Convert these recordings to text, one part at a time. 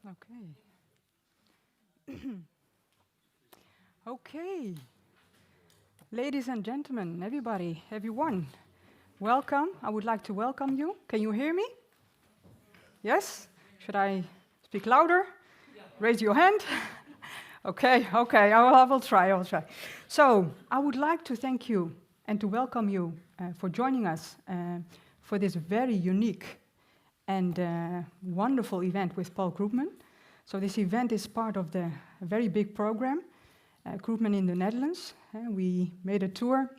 Okay. Okay. Ladies and gentlemen, everybody, everyone, welcome. I would like to welcome you. Can you hear me? Yes? Should I speak louder? Yeah. Raise your hand. Okay, I will try. So, I would like to thank you and to welcome you for joining us for this very unique and wonderful event with Paul Krugman. So this event is part of the very big program, Krugman in the Netherlands. We made a tour,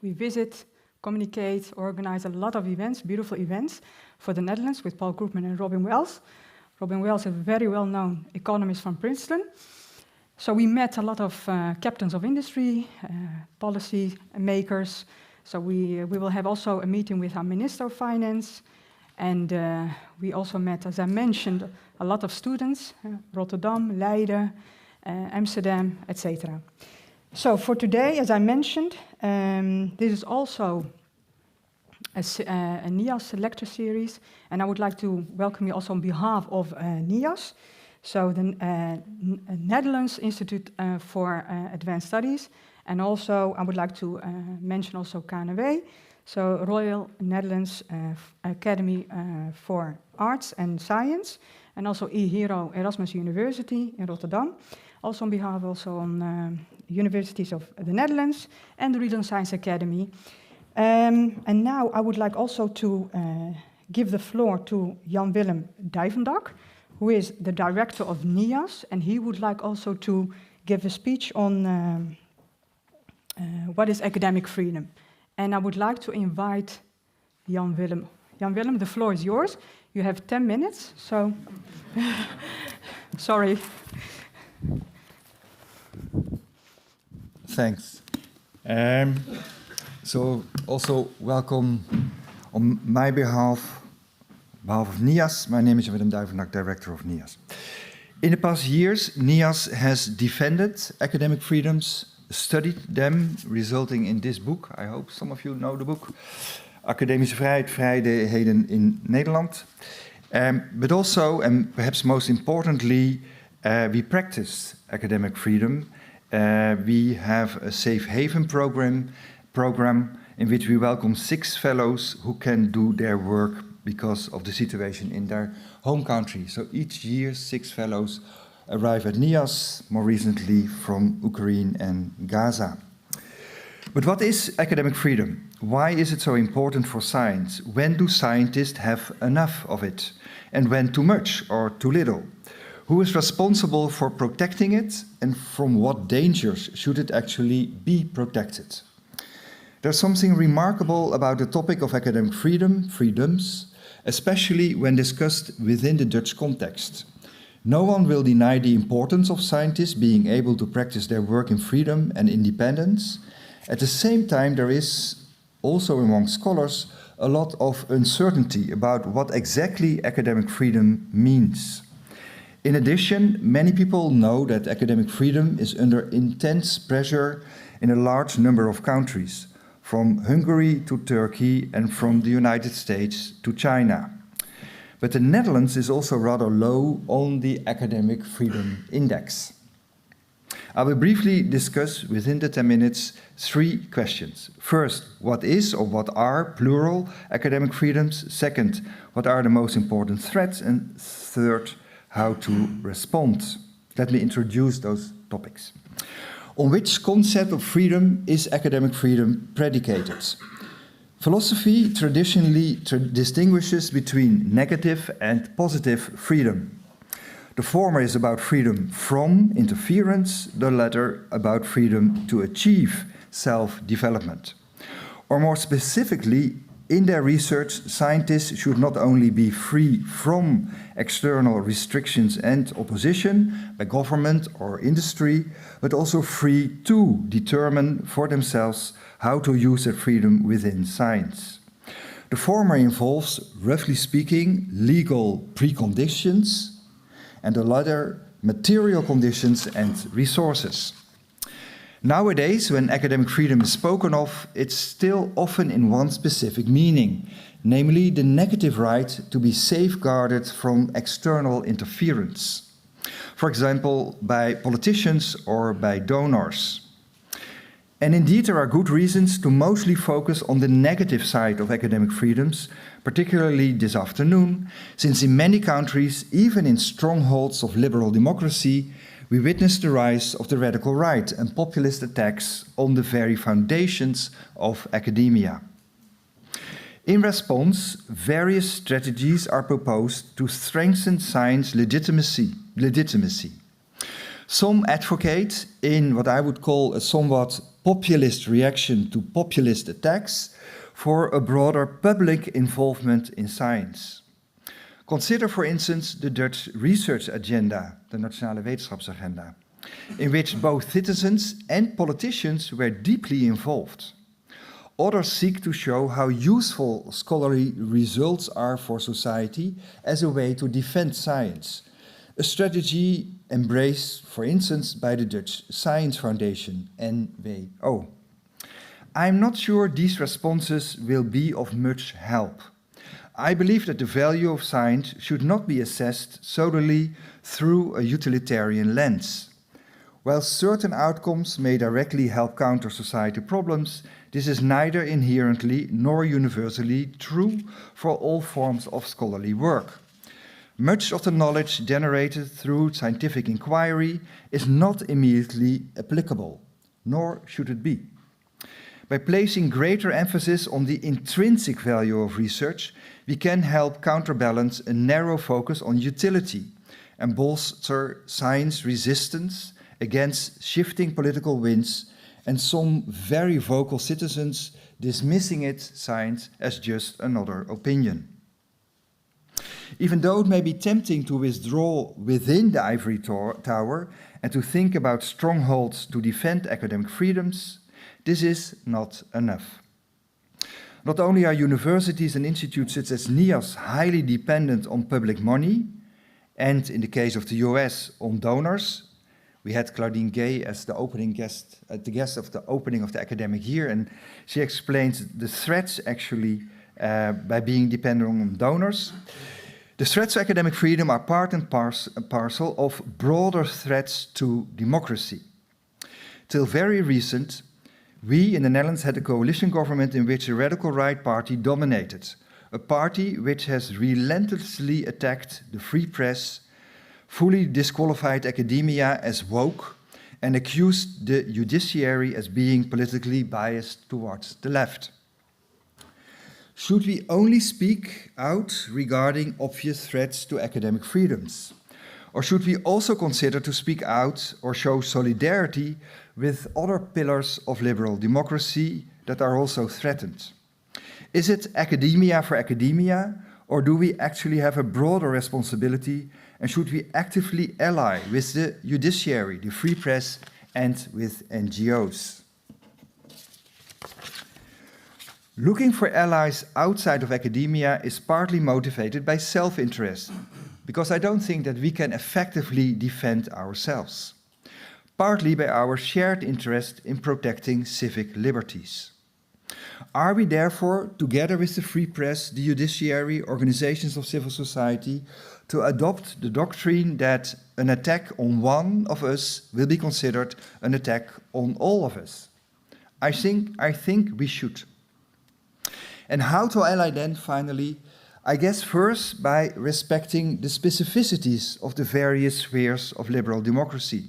we visit, communicate, organize a lot of events, beautiful events for the Netherlands with Paul Krugman and Robin Wells. Robin Wells, a very well-known economist from Princeton. So we met a lot of captains of industry, policy makers. So we will have also a meeting with our Minister of Finance. And we also met, as I mentioned, a lot of students, Rotterdam, Leiden, Amsterdam, etc. So for today, as I mentioned, this is also a NIAS Lecture Series, and I would like to welcome you also on behalf of NIAS, so the Netherlands Institute for Advanced Studies, and also I would like to mention also KNAW, so Royal Netherlands Academy for Arts and Science, and also eHero Erasmus University in Rotterdam, also on behalf also on universities of the Netherlands and the Regional Science Academy. And now I would like also to give the floor to Jan Willem Dijvendak, who is the director of NIAS, and he would like also to give a speech on what is academic freedom. And I would like to invite Jan Willem. Jan Willem, the floor is yours. You have 10 minutes, so sorry. Thanks. So also welcome on my behalf of NIAS. My name is Jan Willem Dijvendak, director of NIAS. In the past years, NIAS has defended academic freedoms, studied them, resulting in this book. I hope some of you know the book, Academische Vrijheid, Vrijheden in Nederland. But also, and perhaps most importantly, we practice academic freedom. We have a safe haven program in which we welcome 6 fellows who can do their work because of the situation in their home country. So each year 6 fellows arrive at NIAS, more recently from Ukraine and Gaza. But what is academic freedom? Why is it so important for science? When do scientists have enough of it? And when too much or too little? Who is responsible for protecting it? And from what dangers should it actually be protected? There's something remarkable about the topic of academic freedoms, especially when discussed within the Dutch context. No one will deny the importance of scientists being able to practice their work in freedom and independence. At the same time, there is also among scholars a lot of uncertainty about what exactly academic freedom means. In addition, many people know that academic freedom is under intense pressure in a large number of countries, from Hungary to Turkey and from the United States to China. But the Netherlands is also rather low on the academic freedom index. I will briefly discuss within the 10 minutes 3 questions. First, what is or what are plural academic freedoms? Second, what are the most important threats? And third, how to respond. Let me introduce those topics. On which concept of freedom is academic freedom predicated? Philosophy traditionally distinguishes between negative and positive freedom. The former is about freedom from interference, the latter about freedom to achieve self-development. Or more specifically, in their research, scientists should not only be free from external restrictions and opposition by government or industry, but also free to determine for themselves how to use their freedom within science. The former involves, roughly speaking, legal preconditions, and the latter, material conditions and resources. Nowadays, when academic freedom is spoken of, it's still often in one specific meaning, namely the negative right to be safeguarded from external interference. For example, by politicians or by donors. And indeed, there are good reasons to mostly focus on the negative side of academic freedoms, particularly this afternoon, since in many countries, even in strongholds of liberal democracy, we witness the rise of the radical right and populist attacks on the very foundations of academia. In response, various strategies are proposed to strengthen science legitimacy. Some advocate, in what I would call a somewhat populist reaction to populist attacks, for a broader public involvement in science. Consider, for instance, the Dutch research agenda, the Nationale Wetenschapsagenda, in which both citizens and politicians were deeply involved. Others seek to show how useful scholarly results are for society as a way to defend science, a strategy embraced, for instance, by the Dutch Science Foundation, NWO. I'm not sure these responses will be of much help. I believe that the value of science should not be assessed solely through a utilitarian lens. While certain outcomes may directly help counter society problems, this is neither inherently nor universally true for all forms of scholarly work. Much of the knowledge generated through scientific inquiry is not immediately applicable, nor should it be. By placing greater emphasis on the intrinsic value of research, we can help counterbalance a narrow focus on utility and bolster science resistance against shifting political winds and some very vocal citizens dismissing its science as just another opinion. Even though it may be tempting to withdraw within the ivory tower and to think about strongholds to defend academic freedoms, this is not enough. Not only are universities and institutes such as NIAS highly dependent on public money, and in the case of the US, on donors. We had Claudine Gay as the guest of the opening of the academic year, and she explained the threats actually by being dependent on donors. The threats to academic freedom are part and parcel of broader threats to democracy. Till very recent, we in the Netherlands had a coalition government in which a radical right party dominated, a party which has relentlessly attacked the free press, fully disqualified academia as woke, and accused the judiciary as being politically biased towards the left. Should we only speak out regarding obvious threats to academic freedoms? Or should we also consider to speak out or show solidarity with other pillars of liberal democracy that are also threatened? Is it academia for academia, or do we actually have a broader responsibility, and should we actively ally with the judiciary, the free press, and with NGOs? Looking for allies outside of academia is partly motivated by self-interest, because I don't think that we can effectively defend ourselves. Partly by our shared interest in protecting civic liberties. Are we therefore, together with the free press, the judiciary, organizations of civil society, to adopt the doctrine that an attack on one of us will be considered an attack on all of us? I think we should. And how to ally then, finally? I guess first by respecting the specificities of the various spheres of liberal democracy.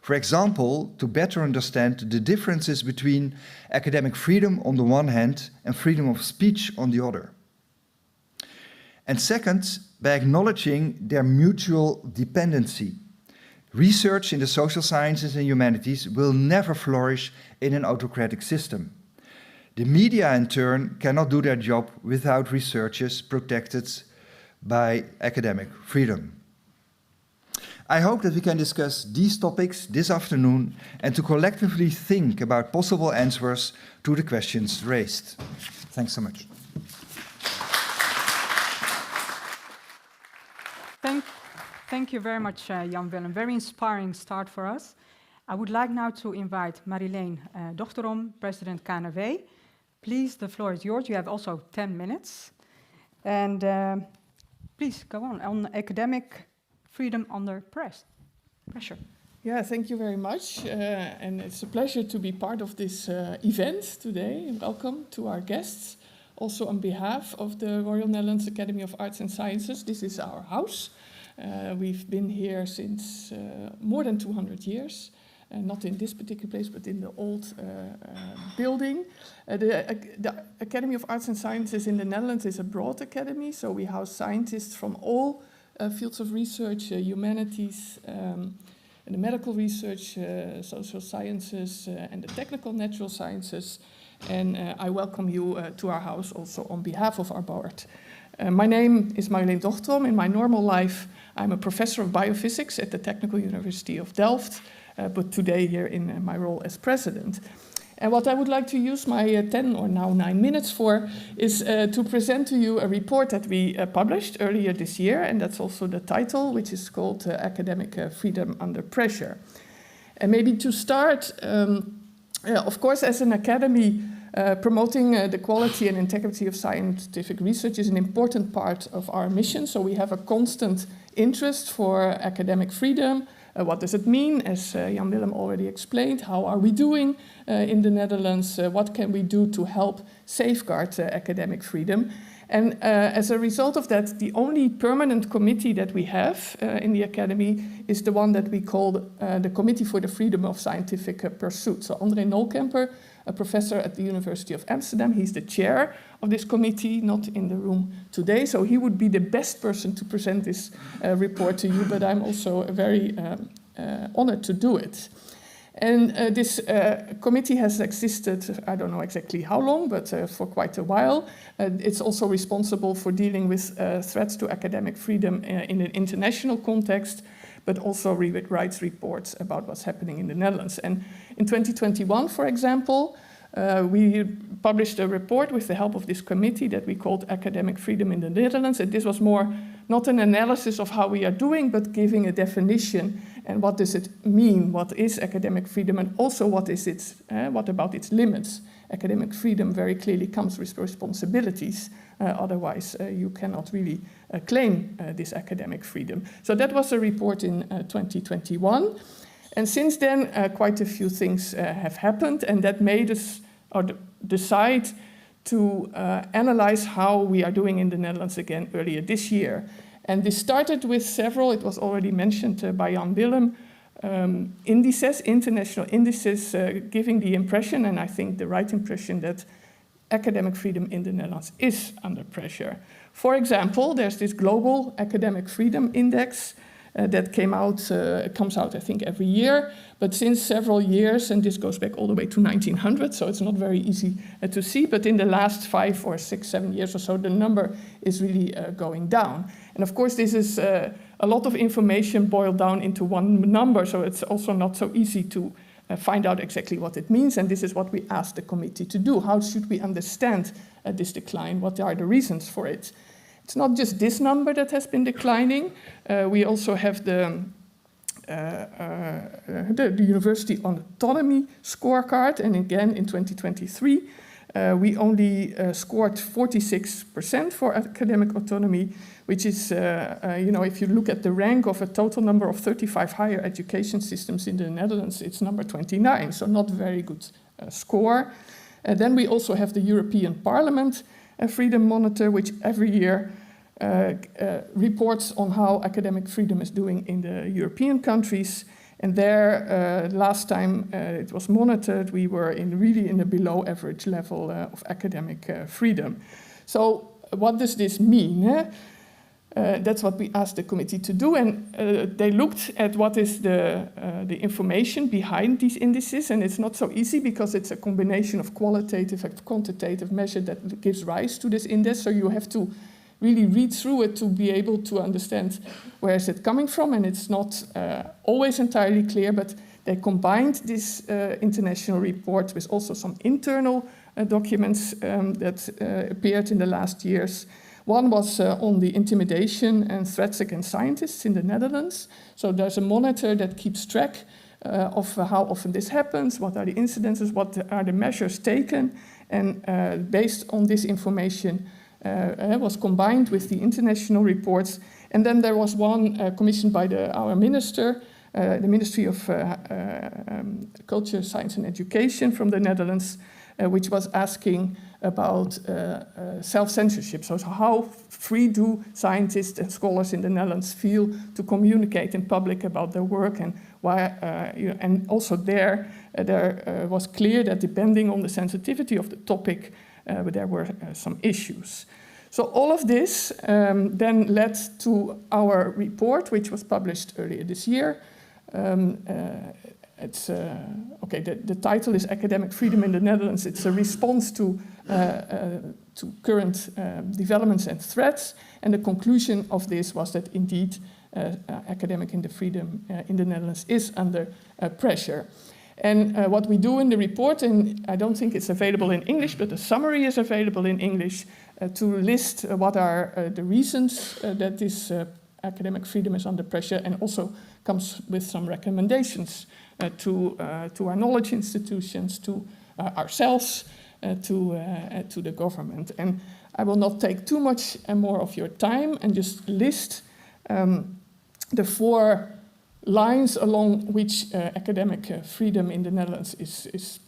For example, to better understand the differences between academic freedom on the one hand and freedom of speech on the other. And second, by acknowledging their mutual dependency. Research in the social sciences and humanities will never flourish in an autocratic system. The media, in turn, cannot do their job without researchers protected by academic freedom. I hope that we can discuss these topics this afternoon and to collectively think about possible answers to the questions raised. Thanks so much. Thank you very much, Jan Willem. Very inspiring start for us. I would like now to invite Marjolein Dochterom, President KNAW. Please, the floor is yours. You have also 10 minutes. And please, go on academic freedom under pressure. Yeah, thank you very much. And it's a pleasure to be part of this event today. And welcome to our guests. Also on behalf of the Royal Netherlands Academy of Arts and Sciences, this is our house. We've been here since more than 200 years. Not in this particular place, but in the old building. The Academy of Arts and Sciences in the Netherlands is a broad academy, so we house scientists from all fields of research, humanities, the medical research, social sciences, and the technical natural sciences. And I welcome you to our house also on behalf of our board. My name is Marjolein Dochterom. In my normal life, I'm a professor of biophysics at the Technical University of Delft, but today here in my role as president. And what I would like to use my 10 or now 9 minutes for is to present to you a report that we published earlier this year, and that's also the title, which is called Academic Freedom Under Pressure. And maybe to start, of course, as an academy, promoting the quality and integrity of scientific research is an important part of our mission, so we have a constant interest for academic freedom. What does it mean? As Jan Willem already explained, how are we doing in the Netherlands? What can we do to help safeguard academic freedom? And as a result of that, the only permanent committee that we have in the academy is the one that we call the Committee for the Freedom of Scientific Pursuit. So André Nolkemper, a professor at the University of Amsterdam, he's the chair of this committee, not in the room today, so he would be the best person to present this report to you, but I'm also very honored to do it. And this committee has existed, I don't know exactly how long, but for quite a while. It's also responsible for dealing with threats to academic freedom in an international context, but also writes reports about what's happening in the Netherlands. And in 2021, for example, we published a report with the help of this committee that we called Academic Freedom in the Netherlands. And this was more not an analysis of how we are doing, but giving a definition and what does it mean, what is academic freedom, and also what about its limits. Academic freedom very clearly comes with responsibilities, otherwise you cannot really claim this academic freedom. So that was a report in 2021. And since then, quite a few things have happened, and that made us decide to analyze how we are doing in the Netherlands again earlier this year. And this started with several, it was already mentioned by Jan Willem, indices, international indices, giving the impression, and I think the right impression, that academic freedom in the Netherlands is under pressure. For example, there's this Global Academic Freedom Index that comes out, I think, every year. But since several years, and this goes back all the way to 1900, so it's not very easy to see, but in the last 5 or 6, 7 years or so, the number is really going down. And of course, this is a lot of information boiled down into one number, so it's also not so easy to find out exactly what it means, and this is what we asked the committee to do. How should we understand this decline? What are the reasons for it? It's not just this number that has been declining. We also have the University Autonomy scorecard, and again in 2023, we only scored 46% for academic autonomy, which is, if you look at the rank of a total number of 35 higher education systems in the Netherlands, it's number 29, so not very good score. Then we also have the European Parliament Freedom Monitor, which every year reports on how academic freedom is doing in the European countries. And there, last time it was monitored, we were really in a below average level of academic freedom. So what does this mean? That's what we asked the committee to do, and they looked at what is the information behind these indices, and it's not so easy because it's a combination of qualitative and quantitative measure that gives rise to this index, so you have to really read through it to be able to understand where is it coming from, and it's not always entirely clear, but they combined this international report with also some internal documents that appeared in the last years. One was on the intimidation and threats against scientists in the Netherlands. So there's a monitor that keeps track of how often this happens, what are the incidences, what are the measures taken, and based on this information was combined with the international reports. And then there was one commissioned by our minister, the Ministry of Culture, Science and Education from the Netherlands, which was asking about self-censorship. So how free do scientists and scholars in the Netherlands feel to communicate in public about their work, and why? And also there was clear that depending on the sensitivity of the topic, there were some issues. So all of this then led to our report, which was published earlier this year. The title is Academic Freedom in the Netherlands. It's a response to current developments and threats. And the conclusion of this was that indeed academic freedom in the Netherlands is under pressure. And what we do in the report, and I don't think it's available in English, but the summary is available in English, to list what are the reasons that this academic freedom is under pressure, and also comes with some recommendations to our knowledge institutions, to ourselves, to the government. And I will not take too much more of your time and just list the 4 lines along which academic freedom in the Netherlands is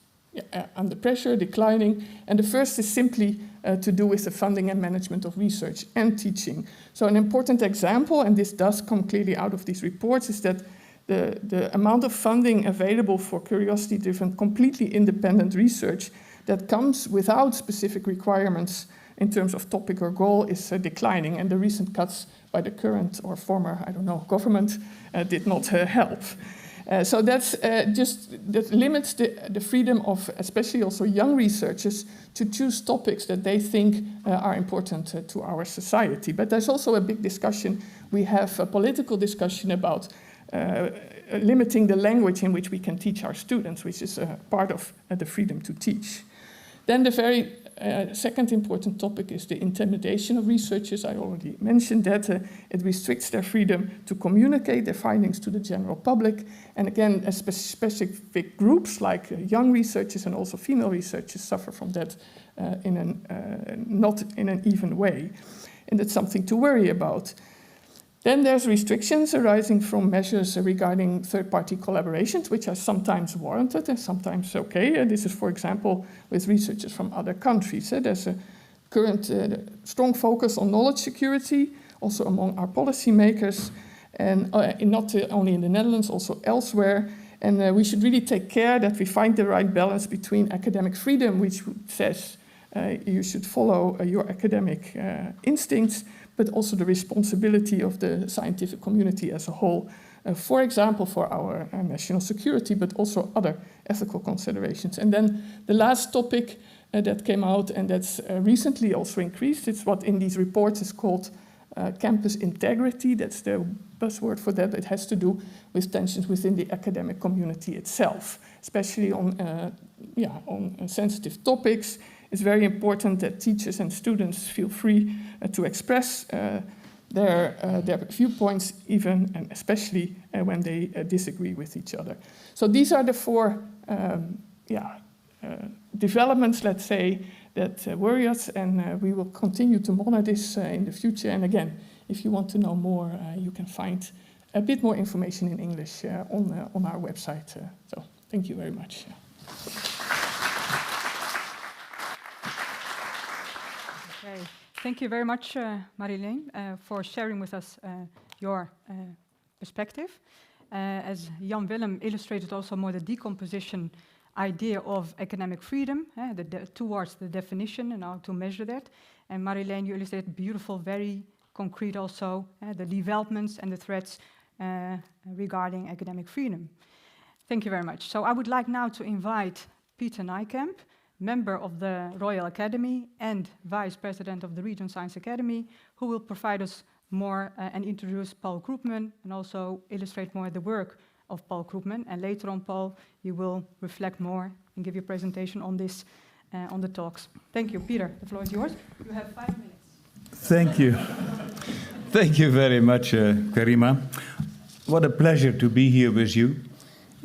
under pressure, declining. And the first is simply to do with the funding and management of research and teaching. So an important example, and this does come clearly out of these reports, is that the amount of funding available for curiosity-driven, completely independent research that comes without specific requirements in terms of topic or goal is declining, and the recent cuts by the current or former, government did not help. So that limits the freedom of especially also young researchers to choose topics that they think are important to our society. But there's also a big discussion. We have a political discussion about limiting the language in which we can teach our students, which is part of the freedom to teach. Then the very second important topic is the intimidation of researchers. I already mentioned that. It restricts their freedom to communicate their findings to the general public. And again, specific groups like young researchers and also female researchers suffer from that not in an even way. And that's something to worry about. Then there's restrictions arising from measures regarding third-party collaborations, which are sometimes warranted and sometimes okay. This is, for example, with researchers from other countries. There's a current strong focus on knowledge security, also among our policymakers, and not only in the Netherlands, also elsewhere. And we should really take care that we find the right balance between academic freedom, which says you should follow your academic instincts, but also the responsibility of the scientific community as a whole, for example, for our national security, but also other ethical considerations. And then the last topic that came out, and that's recently also increased, it's what in these reports is called campus integrity. That's the buzzword for that. It has to do with tensions within the academic community itself, especially on sensitive topics. It's very important that teachers and students feel free to express their viewpoints, even and especially when they disagree with each other. So these are the 4 developments, let's say, that worry us, and we will continue to monitor this in the future. And again, if you want to know more, you can find a bit more information in English on our website. So thank you very much. Okay. Thank you very much, Marjolein, for sharing with us your perspective. As Jan Willem illustrated also more the decomposition idea of academic freedom, towards the definition and how to measure that. And Marjolein, you illustrated beautiful, very concrete also, the developments and the threats regarding academic freedom. Thank you very much. So I would like now to invite Peter Nijkamp, member of the Royal Academy and Vice President of the Region Science Academy, who will provide us more and introduce Paul Krugman and also illustrate more the work of Paul Krugman. And later on, Paul, you will reflect more and give your presentation on this, on the talks. Thank you. Peter, the floor is yours. You have 5 minutes. Thank you. Thank you very much, Karima. What a pleasure to be here with you.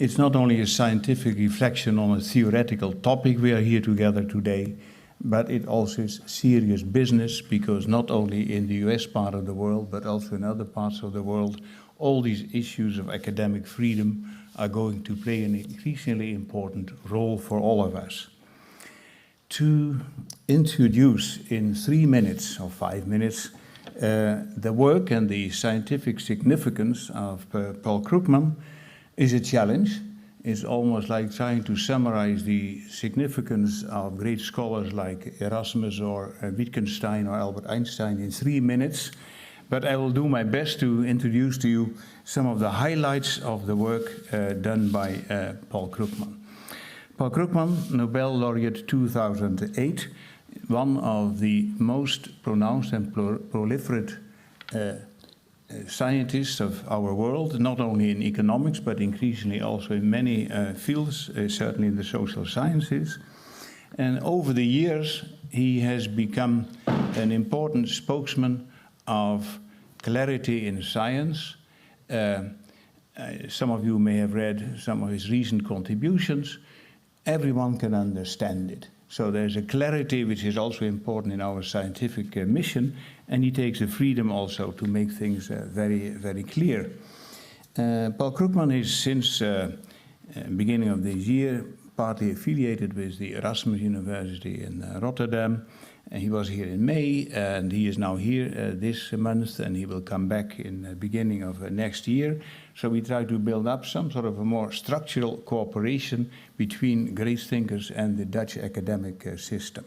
it's not only a scientific reflection on a theoretical topic we are here together today, but it also is serious business, because not only in the US part of the world, but also in other parts of the world, all these issues of academic freedom are going to play an increasingly important role for all of us. To introduce in 3 minutes or 5 minutes the work and the scientific significance of Paul Krugman is a challenge. It's almost like trying to summarize the significance of great scholars like Erasmus or Wittgenstein or Albert Einstein in 3 minutes. But I will do my best to introduce to you some of the highlights of the work done by Paul Krugman. Paul Krugman, Nobel laureate 2008, one of the most pronounced and proliferate scientists of our world, not only in economics, but increasingly also in many fields, certainly in the social sciences. And over the years, he has become an important spokesman of clarity in science. Some of you may have read some of his recent contributions. Everyone can understand it. So there's a clarity which is also important in our scientific mission, and he takes the freedom also to make things very, very clear. Paul Krugman is since beginning of this year partly affiliated with the Erasmus University in Rotterdam. And he was here in May, and he is now here this month, and he will come back in the beginning of next year. So we try to build up some sort of a more structural cooperation between great thinkers and the Dutch academic system.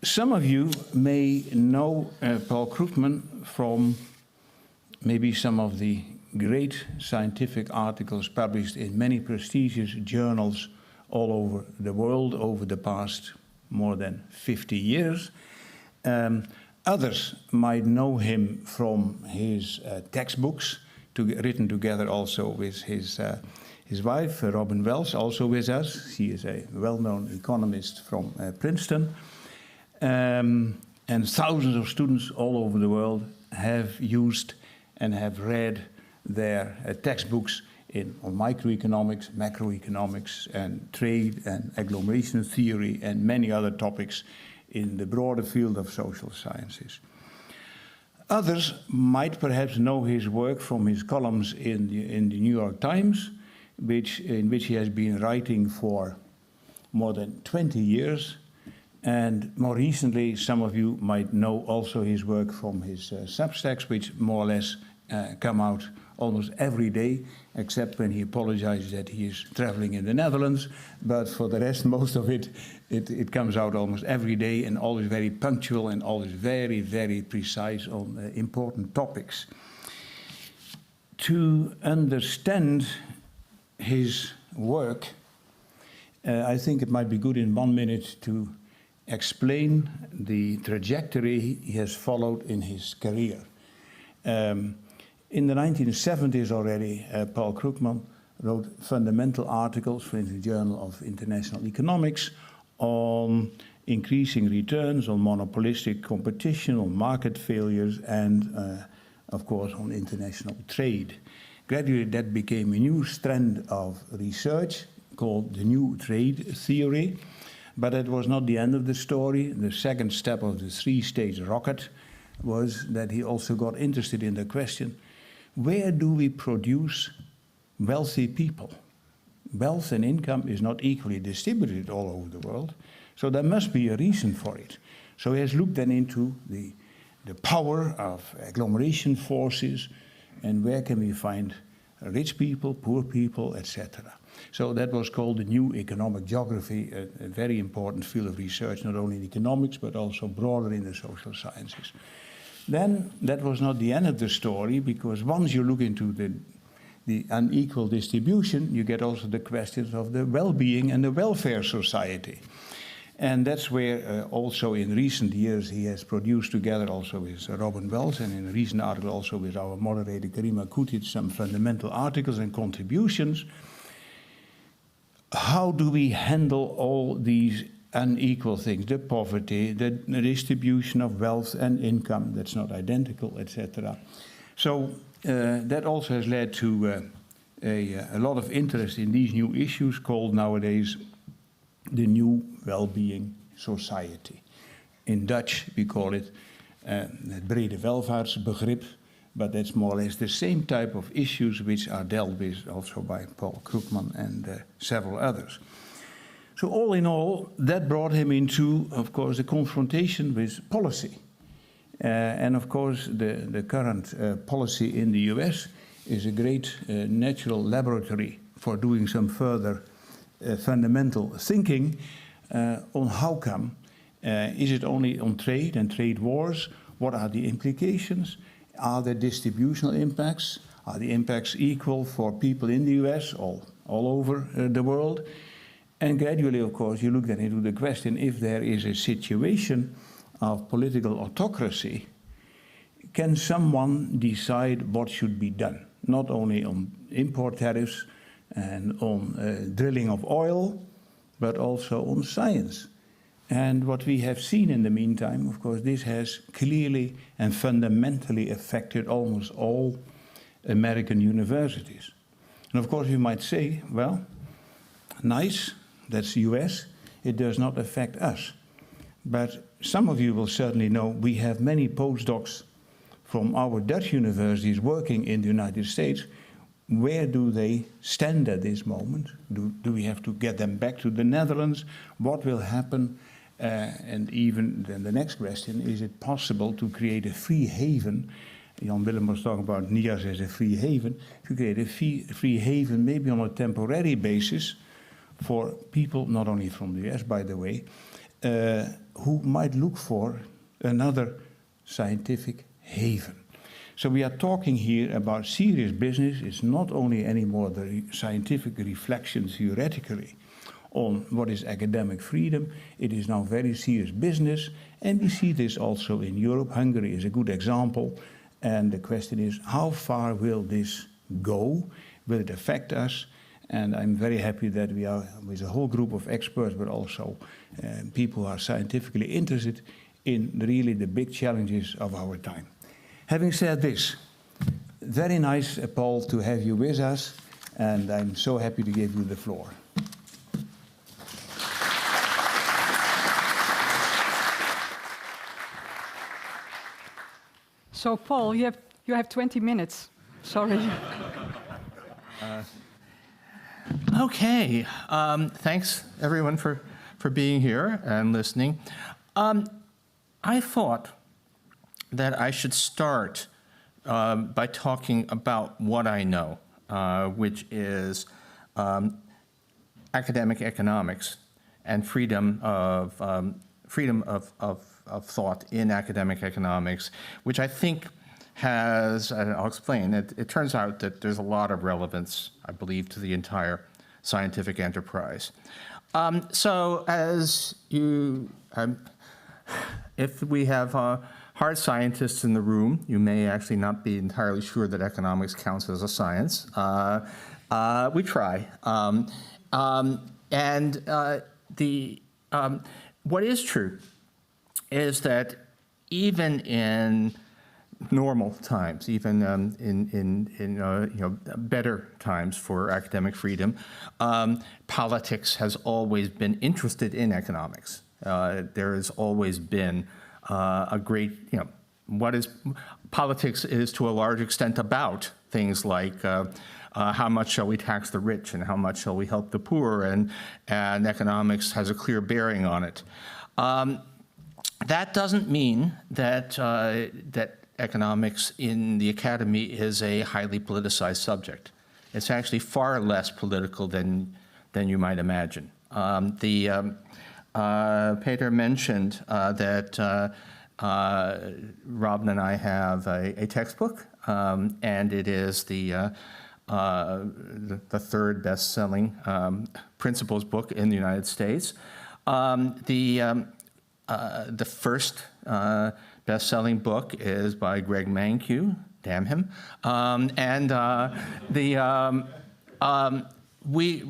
Some of you may know Paul Krugman from maybe some of the great scientific articles published in many prestigious journals all over the world over the past more than 50 years. Others might know him from his textbooks, written together also with his wife, Robin Wells, also with us. She is a well-known economist from Princeton. And thousands of students all over the world have used and have read their textbooks on microeconomics, macroeconomics, and trade and agglomeration theory, and many other topics in the broader field of social sciences. Others might perhaps know his work from his columns in the New York Times, in which he has been writing for more than 20 years. And more recently, some of you might know also his work from his Substacks, which more or less come out almost every day, except when he apologizes that he is traveling in the Netherlands. But for the rest, most of it comes out almost every day, and always very punctual and always very, very precise on important topics. To understand his work, I think it might be good in 1 minute to explain the trajectory he has followed in his career. In the 1970s already, Paul Krugman wrote fundamental articles for the Journal of International Economics on increasing returns, on monopolistic competition, on market failures, and of course on international trade. Gradually that became a new strand of research called the New Trade Theory, but it was not the end of the story. The second step of the three-stage rocket was that he also got interested in the question, where do we produce wealthy people? Wealth and income is not equally distributed all over the world, so there must be a reason for it. So he has looked then into the power of agglomeration forces, and where can we find rich people, poor people, etc. So that was called the new economic geography, a very important field of research, not only in economics, but also broader in the social sciences. Then that was not the end of the story, because once you look into the unequal distribution, you get also the questions of the well-being and the welfare society. And that's where also in recent years he has produced together also with Robin Wells, and in a recent article also with our moderator Karima Kutic, some fundamental articles and contributions. How do we handle all these unequal things, the poverty, the distribution of wealth and income that's not identical, etc. So that also has led to a lot of interest in these new issues called nowadays the new well-being society. In Dutch, we call it het brede welvaartsbegrip, but that's more or less the same type of issues which are dealt with also by Paul Krugman and several others. So all in all, that brought him into, of course, the confrontation with policy. And of course, the current policy in the US is a great natural laboratory for doing some further fundamental thinking on how come. Is it only on trade and trade wars? What are the implications? Are there distributional impacts? Are the impacts equal for people in the US, all over the world? And gradually, of course, you look then into the question, if there is a situation of political autocracy, can someone decide what should be done? Not only on import tariffs and on drilling of oil, but also on science. And what we have seen in the meantime, of course, this has clearly and fundamentally affected almost all American universities. And of course, you might say, well, nice, that's the US, it does not affect us. But some of you will certainly know we have many postdocs from our Dutch universities working in the United States. Where do they stand at this moment? Do we have to get them back to the Netherlands? What will happen? And even then the next question, is it possible to create a free haven? Jan Willem was talking about NIAS as a free haven. To create a free haven, maybe on a temporary basis, for people, not only from the US, by the way, who might look for another scientific haven. So we are talking here about serious business. It's not only anymore the scientific reflections theoretically on what is academic freedom. It is now very serious business. And we see this also in Europe. Hungary is a good example. And the question is, how far will this go? Will it affect us? And I'm very happy that we are with a whole group of experts, but also people who are scientifically interested in really the big challenges of our time. Having said this, very nice, Paul, to have you with us, and I'm so happy to give you the floor. So, Paul, you have 20 minutes. Sorry. Okay, thanks everyone for being here and listening. I thought that I should start by talking about what I know, which is academic economics and freedom of thought in academic economics, which I think has, and I'll explain, it turns out that there's a lot of relevance, I believe, to the entire scientific enterprise. So as you, if we have hard scientists in the room, you may actually not be entirely sure that economics counts as a science. We try. What is true is that even in normal times, even in better times for academic freedom, politics has always been interested in economics. There has always been a great, politics is to a large extent about things like how much shall we tax the rich and how much shall we help the poor, and economics has a clear bearing on it. That doesn't mean that that economics in the academy is a highly politicized subject. It's actually far less political than you might imagine. Peter mentioned that Robin and I have a textbook, and it is the third best-selling principles book in the United States. The first best-selling book is by Greg Mankiw, damn him, and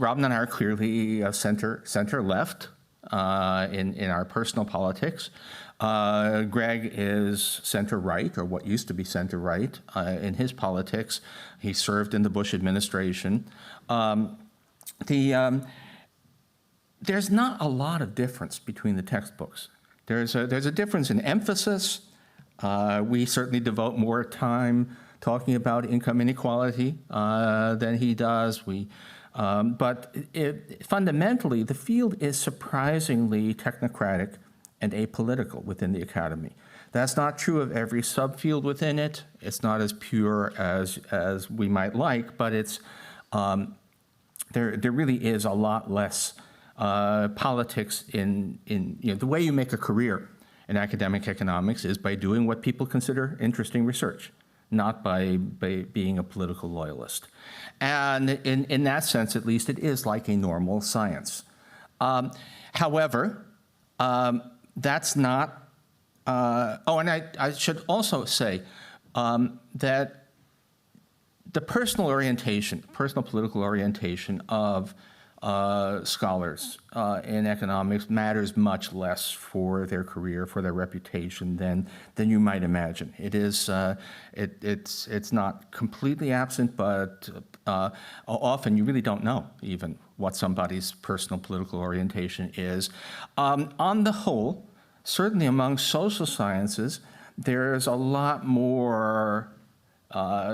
Robin and I are clearly center-left in our personal politics. Greg is center-right, or what used to be center-right, in his politics. He served in the Bush administration. There's not a lot of difference between the textbooks. There's a difference in emphasis. We certainly devote more time talking about income inequality than he does. But fundamentally, the field is surprisingly technocratic and apolitical within the academy. That's not true of every subfield within it. It's not as pure as we might like, but it's there really is a lot less politics in the way you make a career in academic economics is by doing what people consider interesting research, not by being a political loyalist. And in that sense, at least, it is like a normal science. However, that's not, and I should also say that the personal political orientation of scholars in economics matters much less for their career, for their reputation than you might imagine. It is, it's not completely absent, but often you really don't know even what somebody's personal political orientation is. On the whole, certainly among social sciences, there's a lot more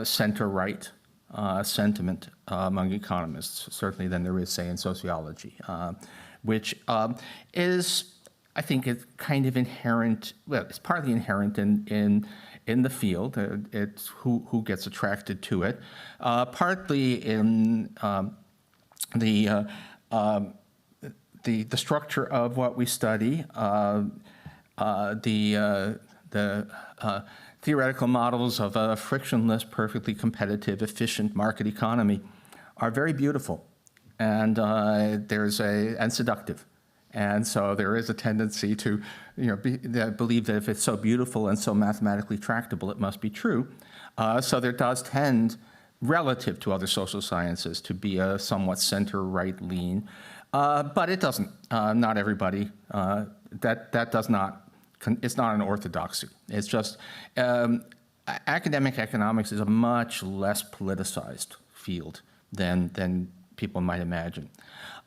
center-right sentiment among economists, certainly than there is, say, in sociology, which is, I think, it's kind of inherent. Well, it's partly inherent in the field. It's who gets attracted to it. Partly in the structure of what we study. The theoretical models of a frictionless, perfectly competitive, efficient market economy are very beautiful, and and seductive, and so there is a tendency to, believe that if it's so beautiful and so mathematically tractable, it must be true. So there does tend, relative to other social sciences, to be a somewhat center-right lean, but it doesn't. Not everybody. That does not. It's not an orthodoxy. It's just academic economics is a much less politicized field than people might imagine,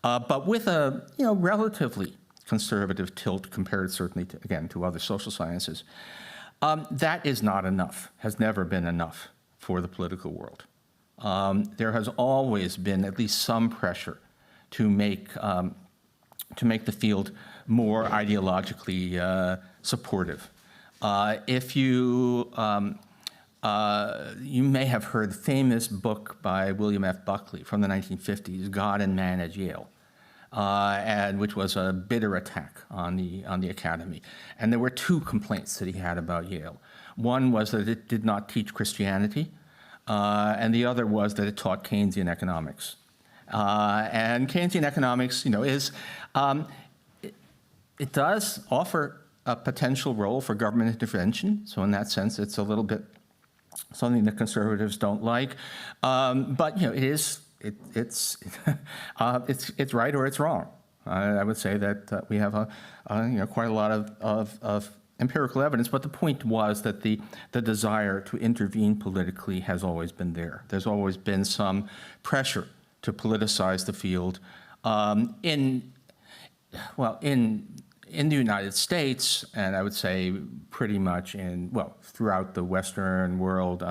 but with a relatively conservative tilt compared certainly to other social sciences. That is not enough. Has never been enough for the political world. There has always been at least some pressure to make the field more ideologically supportive. If you may have heard the famous book by William F. Buckley from the 1950s, God and Man at Yale, and which was a bitter attack on the academy. And there were two complaints that he had about Yale. One was that it did not teach Christianity, and the other was that it taught Keynesian economics. And Keynesian economics, it does offer a potential role for government intervention. So in that sense, it's a little bit something that conservatives don't like. But it's right or it's wrong. I would say that we have quite a lot of empirical evidence. But the point was that the desire to intervene politically has always been there. There's always been some pressure to politicize the field. In the United States, and I would say pretty much throughout the Western world,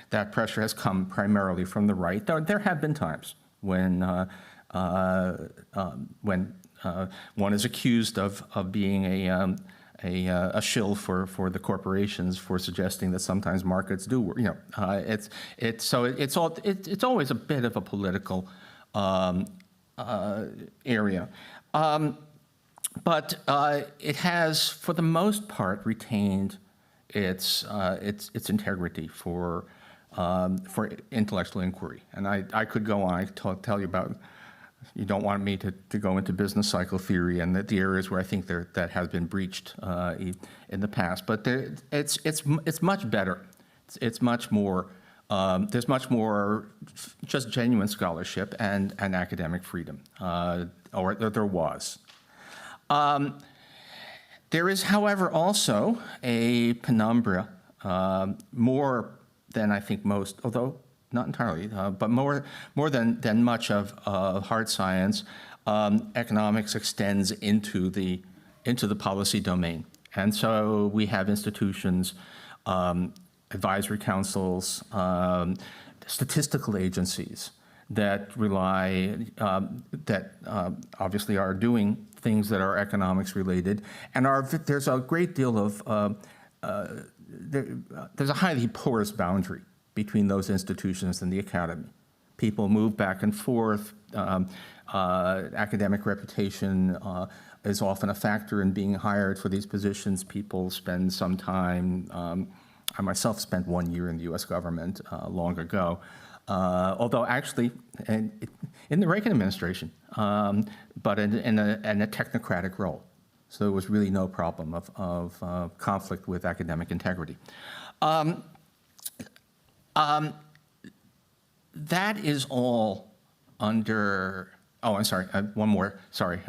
that pressure has come primarily from the right. There have been times when one is accused of being a shill for the corporations for suggesting that sometimes markets do work. It's always a bit of a political area. But it has, for the most part, retained its integrity for intellectual inquiry. And I could go on. I could tell you about. You don't want me to go into business cycle theory and the areas where I think that has been breached in the past. But it's much better. It's much more. There's much more just genuine scholarship and academic freedom, or there was. There is, however, also a penumbra, more than I think most, although not entirely, but more than much of hard science. Economics extends into the policy domain, and so we have institutions, advisory councils, statistical agencies that rely, that obviously are doing things that are economics related, and there's a great deal of, there's a highly porous boundary between those institutions and the academy. People move back and forth. Academic reputation is often a factor in being hired for these positions. People spend some time, I myself spent 1 year in the US government long ago, although actually in the Reagan administration, but in a technocratic role. So there was really no problem of conflict with academic integrity. That is all under, oh, I'm sorry, one more, sorry,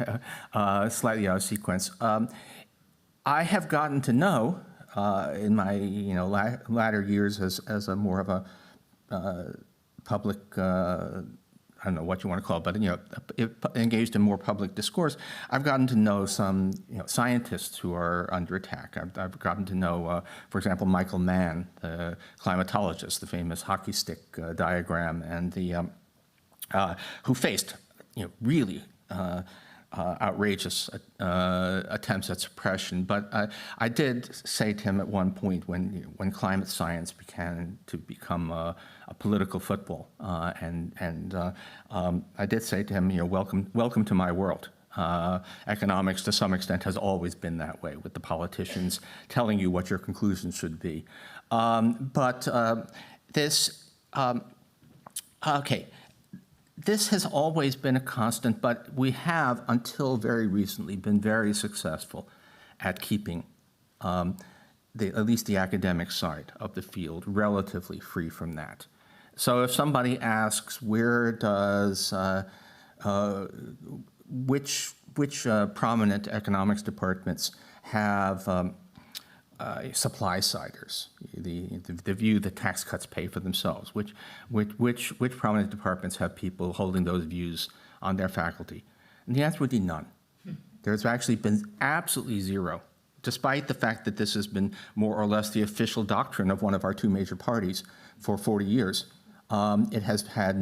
slightly out of sequence. I have gotten to know, in my latter years as a more of a public, I don't know what you want to call it, but engaged in more public discourse, I've gotten to know some scientists who are under attack. I've gotten to know, for example, Michael Mann, the climatologist, the famous hockey stick diagram, and the who faced really outrageous attempts at suppression. But I did say to him at one point when climate science began to become a political football, and I did say to him, welcome to my world. Economics, to some extent, has always been that way, with the politicians telling you what your conclusions should be. This has always been a constant, but we have, until very recently, been very successful at keeping at least the academic side of the field relatively free from that. So if somebody asks, where does, which prominent economics departments have supply-siders, the view that tax cuts pay for themselves, which prominent departments have people holding those views on their faculty? And the answer would be none. There's actually been absolutely zero, despite the fact that this has been more or less the official doctrine of one of our two major parties for 40 years. It has had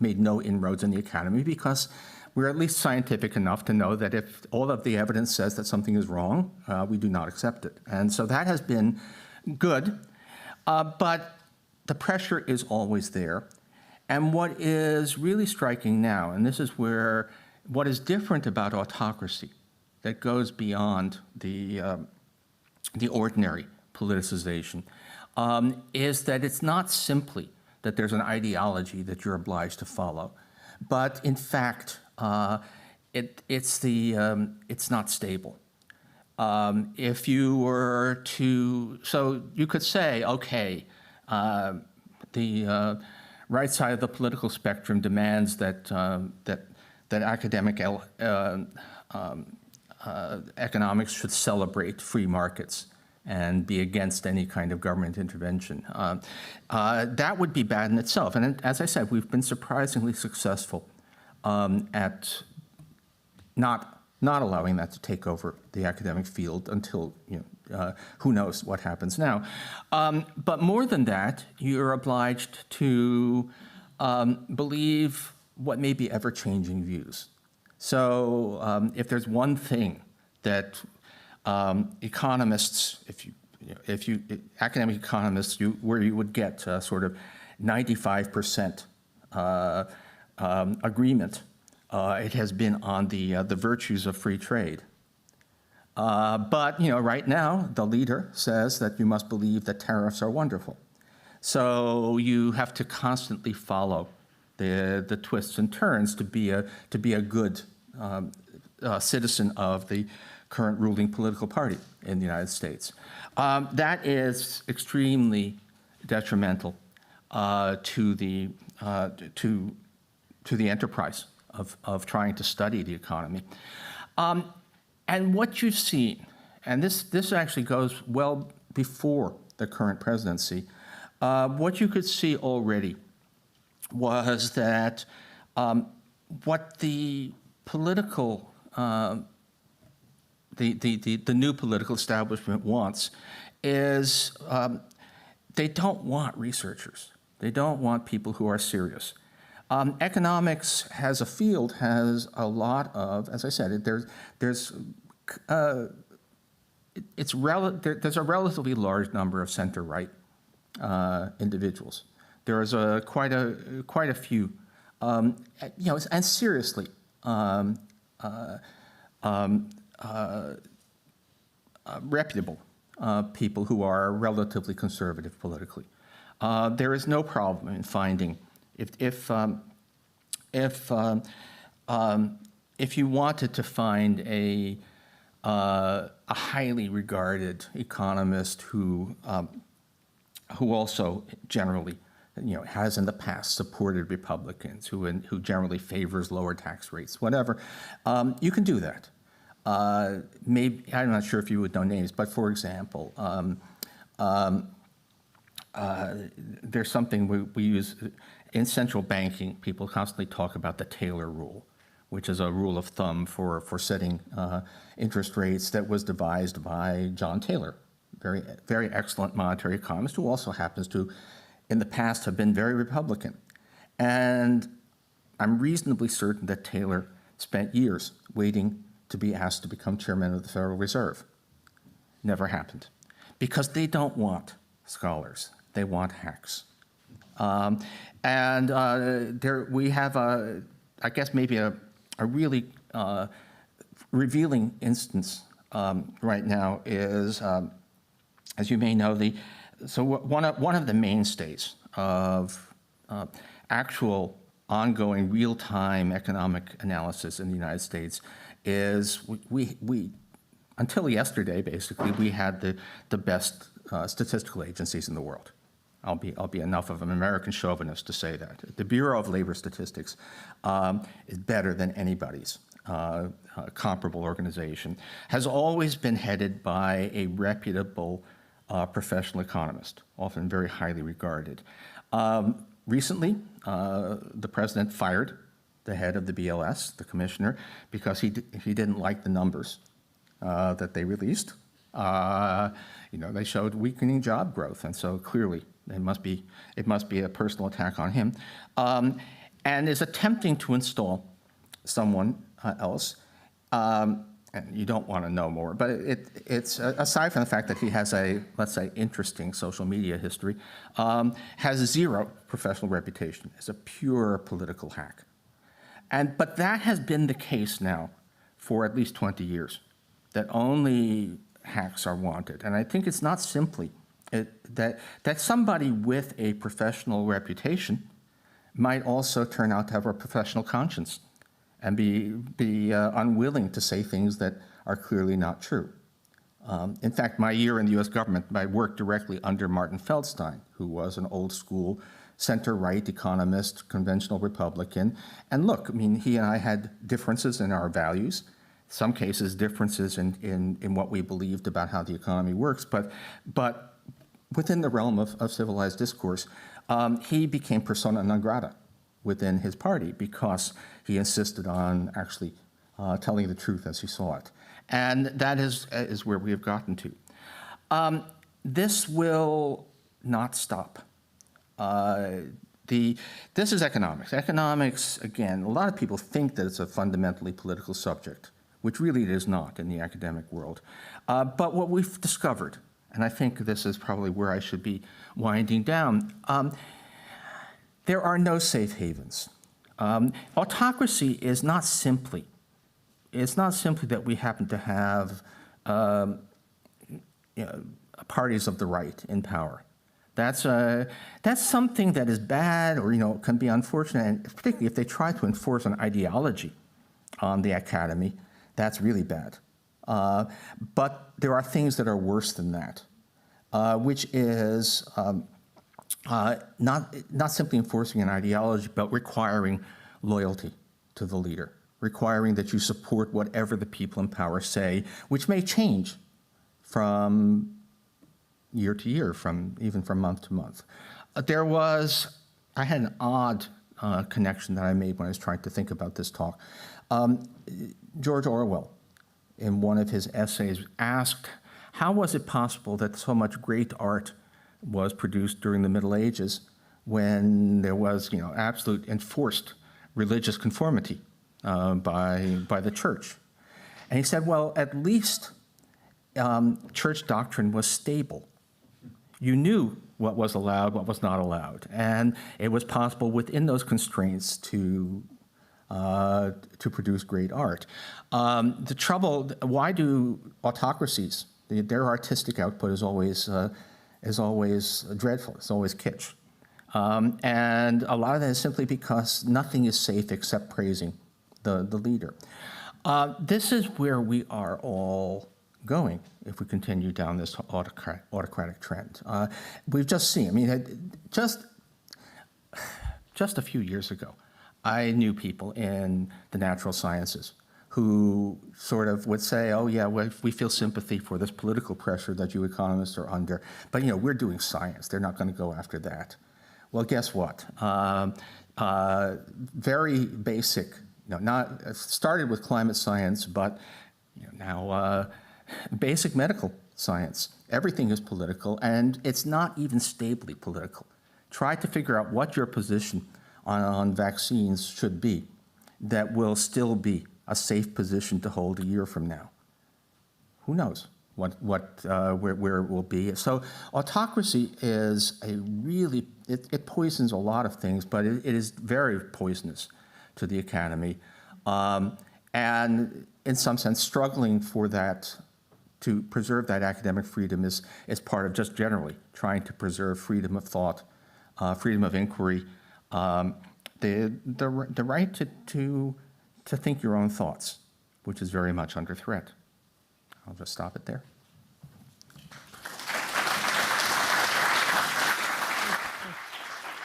made no inroads in the academy, because we're at least scientific enough to know that if all of the evidence says that something is wrong, we do not accept it. And so that has been good, but the pressure is always there. And what is really striking now, and this is where what is different about autocracy that goes beyond the ordinary politicization, is that it's not simply that there's an ideology that you're obliged to follow, but in fact, it's not stable. If you were to, so you could say, okay, the right side of the political spectrum demands that academic economics should celebrate free markets and be against any kind of government intervention. That would be bad in itself. And as I said, we've been surprisingly successful at not allowing that to take over the academic field until, who knows what happens now. But more than that, you're obliged to believe what may be ever-changing views. So if there's one thing that economists, academic economists, where you would get sort of 95% agreement, it has been on the virtues of free trade. But right now, the leader says that you must believe that tariffs are wonderful. So you have to constantly follow the twists and turns to be a good citizen of the current ruling political party in the United States. That is extremely detrimental to the enterprise of trying to study the economy. And what you've seen, and this actually goes well before the current presidency, what you could see already was that what the political, the new political establishment wants is they don't want researchers. They don't want people who are serious. Economics as a field has a lot of, as I said, there's a relatively large number of center-right individuals. There is quite a few, and seriously, reputable people who are relatively conservative politically. There is no problem in finding if you wanted to find a highly regarded economist who also generally, has in the past supported Republicans, who generally favors lower tax rates, whatever, you can do that. Maybe, I'm not sure if you would know names, but for example, there's something we use in central banking. People constantly talk about the Taylor rule, which is a rule of thumb for setting interest rates that was devised by John Taylor, very, very excellent monetary economist who also happens to, in the past, have been very Republican. And I'm reasonably certain that Taylor spent years waiting to be asked to become chairman of the Federal Reserve. Never happened. Because they don't want scholars. They want hacks. There we have, I guess, maybe a really revealing instance right now is, as you may know, one of the mainstays of actual ongoing real-time economic analysis in the United States is we until yesterday, basically, we had the best statistical agencies in the world. I'll be enough of an American chauvinist to say that. The Bureau of Labor Statistics is better than anybody's comparable organization, has always been headed by a reputable professional economist, often very highly regarded. Recently, the president fired the head of the BLS, the commissioner, because he didn't like the numbers that they released. They showed weakening job growth, and so clearly it must be a personal attack on him, and is attempting to install someone else. And you don't want to know more, but it's aside from the fact that he has a, let's say, interesting social media history, has zero professional reputation as a pure political hack. But that has been the case now for at least 20 years, that only hacks are wanted. And I think it's not simply that somebody with a professional reputation might also turn out to have a professional conscience and be unwilling to say things that are clearly not true. In fact, my year in the US government, I worked directly under Martin Feldstein, who was an old school center-right economist, conventional Republican. And look, I mean, he and I had differences in our values, some cases differences in what we believed about how the economy works, but within the realm of civilized discourse, he became persona non grata within his party because he insisted on actually telling the truth as he saw it. And that is where we have gotten to. This will not stop. This is economics. Economics, again, a lot of people think that it's a fundamentally political subject, which really it is not in the academic world. But what we've discovered, and I think this is probably where I should be winding down, there are no safe havens. Autocracy is not simply, that we happen to have parties of the right in power. That's something that is bad or can be unfortunate, and particularly if they try to enforce an ideology on the academy, that's really bad. But there are things that are worse than that, which is not simply enforcing an ideology, but requiring loyalty to the leader. requiring that you support whatever the people in power say, which may change from year to year, even from month to month. I had an odd connection that I made when I was trying to think about this talk. George Orwell, in one of his essays, asked, how was it possible that so much great art was produced during the Middle Ages when there was, absolute enforced religious conformity by the church? And he said, well, at least church doctrine was stable. You knew what was allowed, what was not allowed, and it was possible within those constraints to produce great art. The trouble, why do autocracies, their artistic output is always dreadful, it's always kitsch. And a lot of that is simply because nothing is safe except praising the leader. This is where we are all going if we continue down this autocratic trend. We've just seen, just a few years ago, I knew people in the natural sciences who sort of would say, oh yeah, we feel sympathy for this political pressure that you economists are under, but we're doing science, they're not going to go after that. Well, guess what? Very basic, not started with climate science, but now basic medical science. Everything is political, and it's not even stably political. Try to figure out what your position on vaccines should be that will still be a safe position to hold a year from now. Who knows where it will be? So autocracy is it poisons a lot of things, but it is very poisonous to the academy. And in some sense, struggling for that, to preserve that academic freedom is part of just generally trying to preserve freedom of thought, freedom of inquiry, the right to think your own thoughts, which is very much under threat. I'll just stop it there.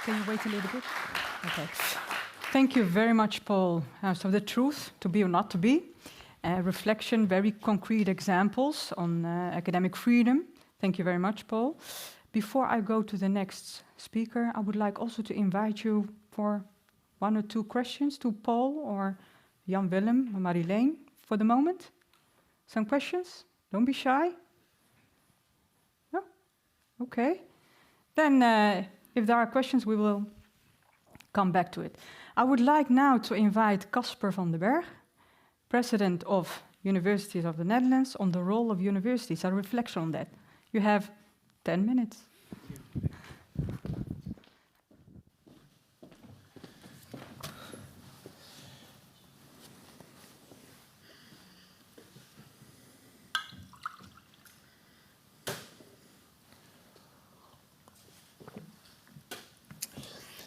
Can you wait a little bit? Okay. Thank you very much, Paul. So the truth, to be or not to be, reflection, very concrete examples on academic freedom. Thank you very much, Paul. Before I go to the next speaker, I would like also to invite you for 1 or 2 questions to Paul or Jan Willem or Marilene for the moment. Some questions? Don't be shy. No? Okay. Then if there are questions, we will come back to it. I would like now to invite Casper van den Berg, President of Universities of the Netherlands, on the role of universities, a reflection on that. You have 10 minutes.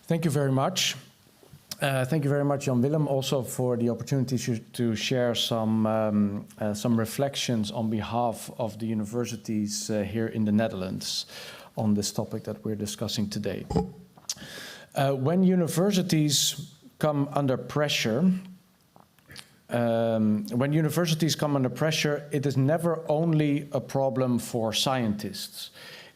Thank you very much. Thank you very much, Jan Willem, also for the opportunity to share some reflections on behalf of the universities here in the Netherlands on this topic that we're discussing today. When universities come under pressure, it is never only a problem for scientists.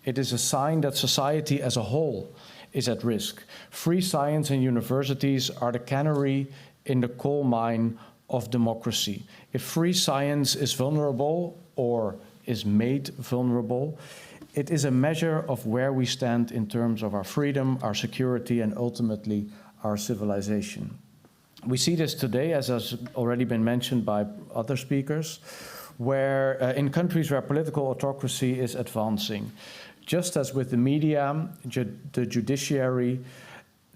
It is a sign that society as a whole is at risk. Free science and universities are the canary in the coal mine of democracy. If free science is vulnerable or is made vulnerable, it is a measure of where we stand in terms of our freedom, our security, and ultimately our civilization. We see this today, as has already been mentioned by other speakers, where in countries where political autocracy is advancing. Just as with the media, the judiciary,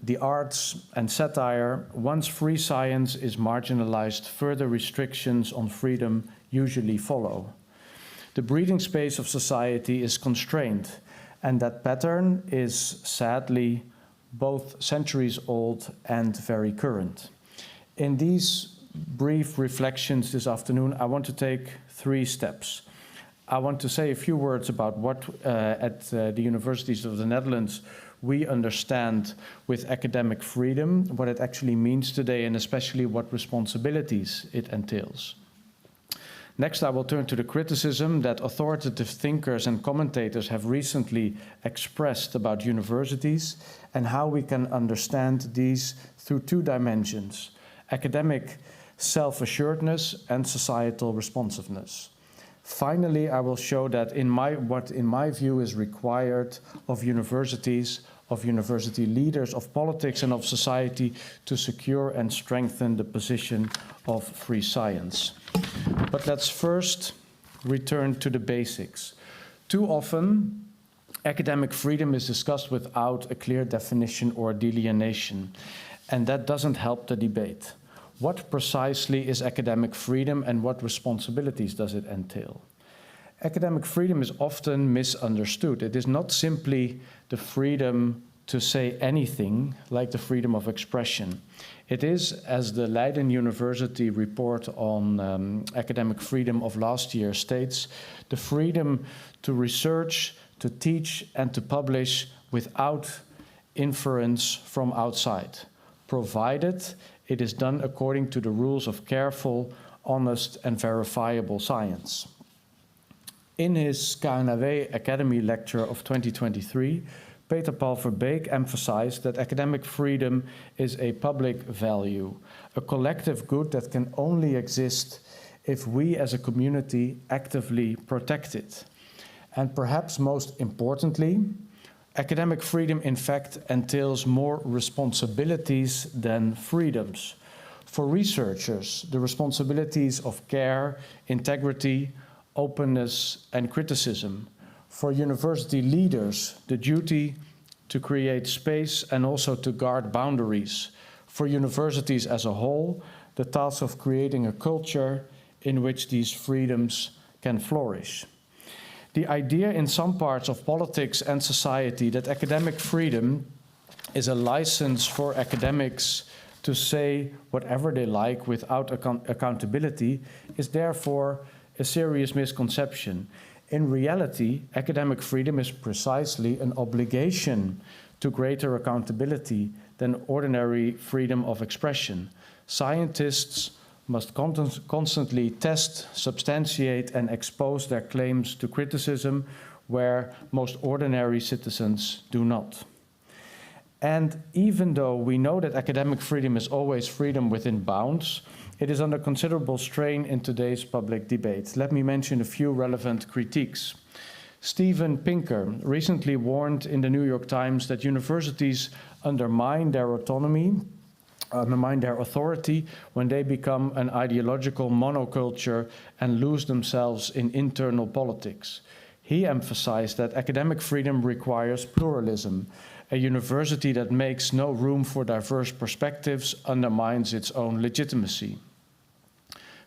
the arts and satire, once free science is marginalized, further restrictions on freedom usually follow. The breathing space of society is constrained, and that pattern is sadly both centuries old and very current. In these brief reflections this afternoon, I want to take 3 steps. I want to say a few words about what at the universities of the Netherlands we understand with academic freedom, what it actually means today, and especially what responsibilities it entails. Next, I will turn to the criticism that authoritative thinkers and commentators have recently expressed about universities and how we can understand these through two dimensions: academic self-assuredness and societal responsiveness. Finally, I will show that what in my view is required of universities, of university leaders, of politics and of society to secure and strengthen the position of free science. But let's first return to the basics. Too often, academic freedom is discussed without a clear definition or delineation, and that doesn't help the debate. What precisely is academic freedom and what responsibilities does it entail? Academic freedom is often misunderstood. It is not simply the freedom to say anything, like the freedom of expression. It is, as the Leiden University report on academic freedom of last year states, the freedom to research, to teach, and to publish without inference from outside, provided it is done according to the rules of careful, honest, and verifiable science. In his KNAW Academy lecture of 2023, Peter Paul Verbeek emphasized that academic freedom is a public value, a collective good that can only exist if we as a community actively protect it. And perhaps most importantly, academic freedom in fact entails more responsibilities than freedoms. For researchers, the responsibilities of care, integrity, openness, and criticism. For university leaders, the duty to create space and also to guard boundaries. For universities as a whole, the task of creating a culture in which these freedoms can flourish. The idea in some parts of politics and society that academic freedom is a license for academics to say whatever they like without accountability is therefore a serious misconception. In reality, academic freedom is precisely an obligation to greater accountability than ordinary freedom of expression. Scientists must constantly test, substantiate, and expose their claims to criticism where most ordinary citizens do not. And even though we know that academic freedom is always freedom within bounds, it is under considerable strain in today's public debate. Let me mention a few relevant critiques. Steven Pinker recently warned in the New York Times that universities undermine their autonomy, undermine their authority when they become an ideological monoculture and lose themselves in internal politics. He emphasized that academic freedom requires pluralism. A university that makes no room for diverse perspectives undermines its own legitimacy.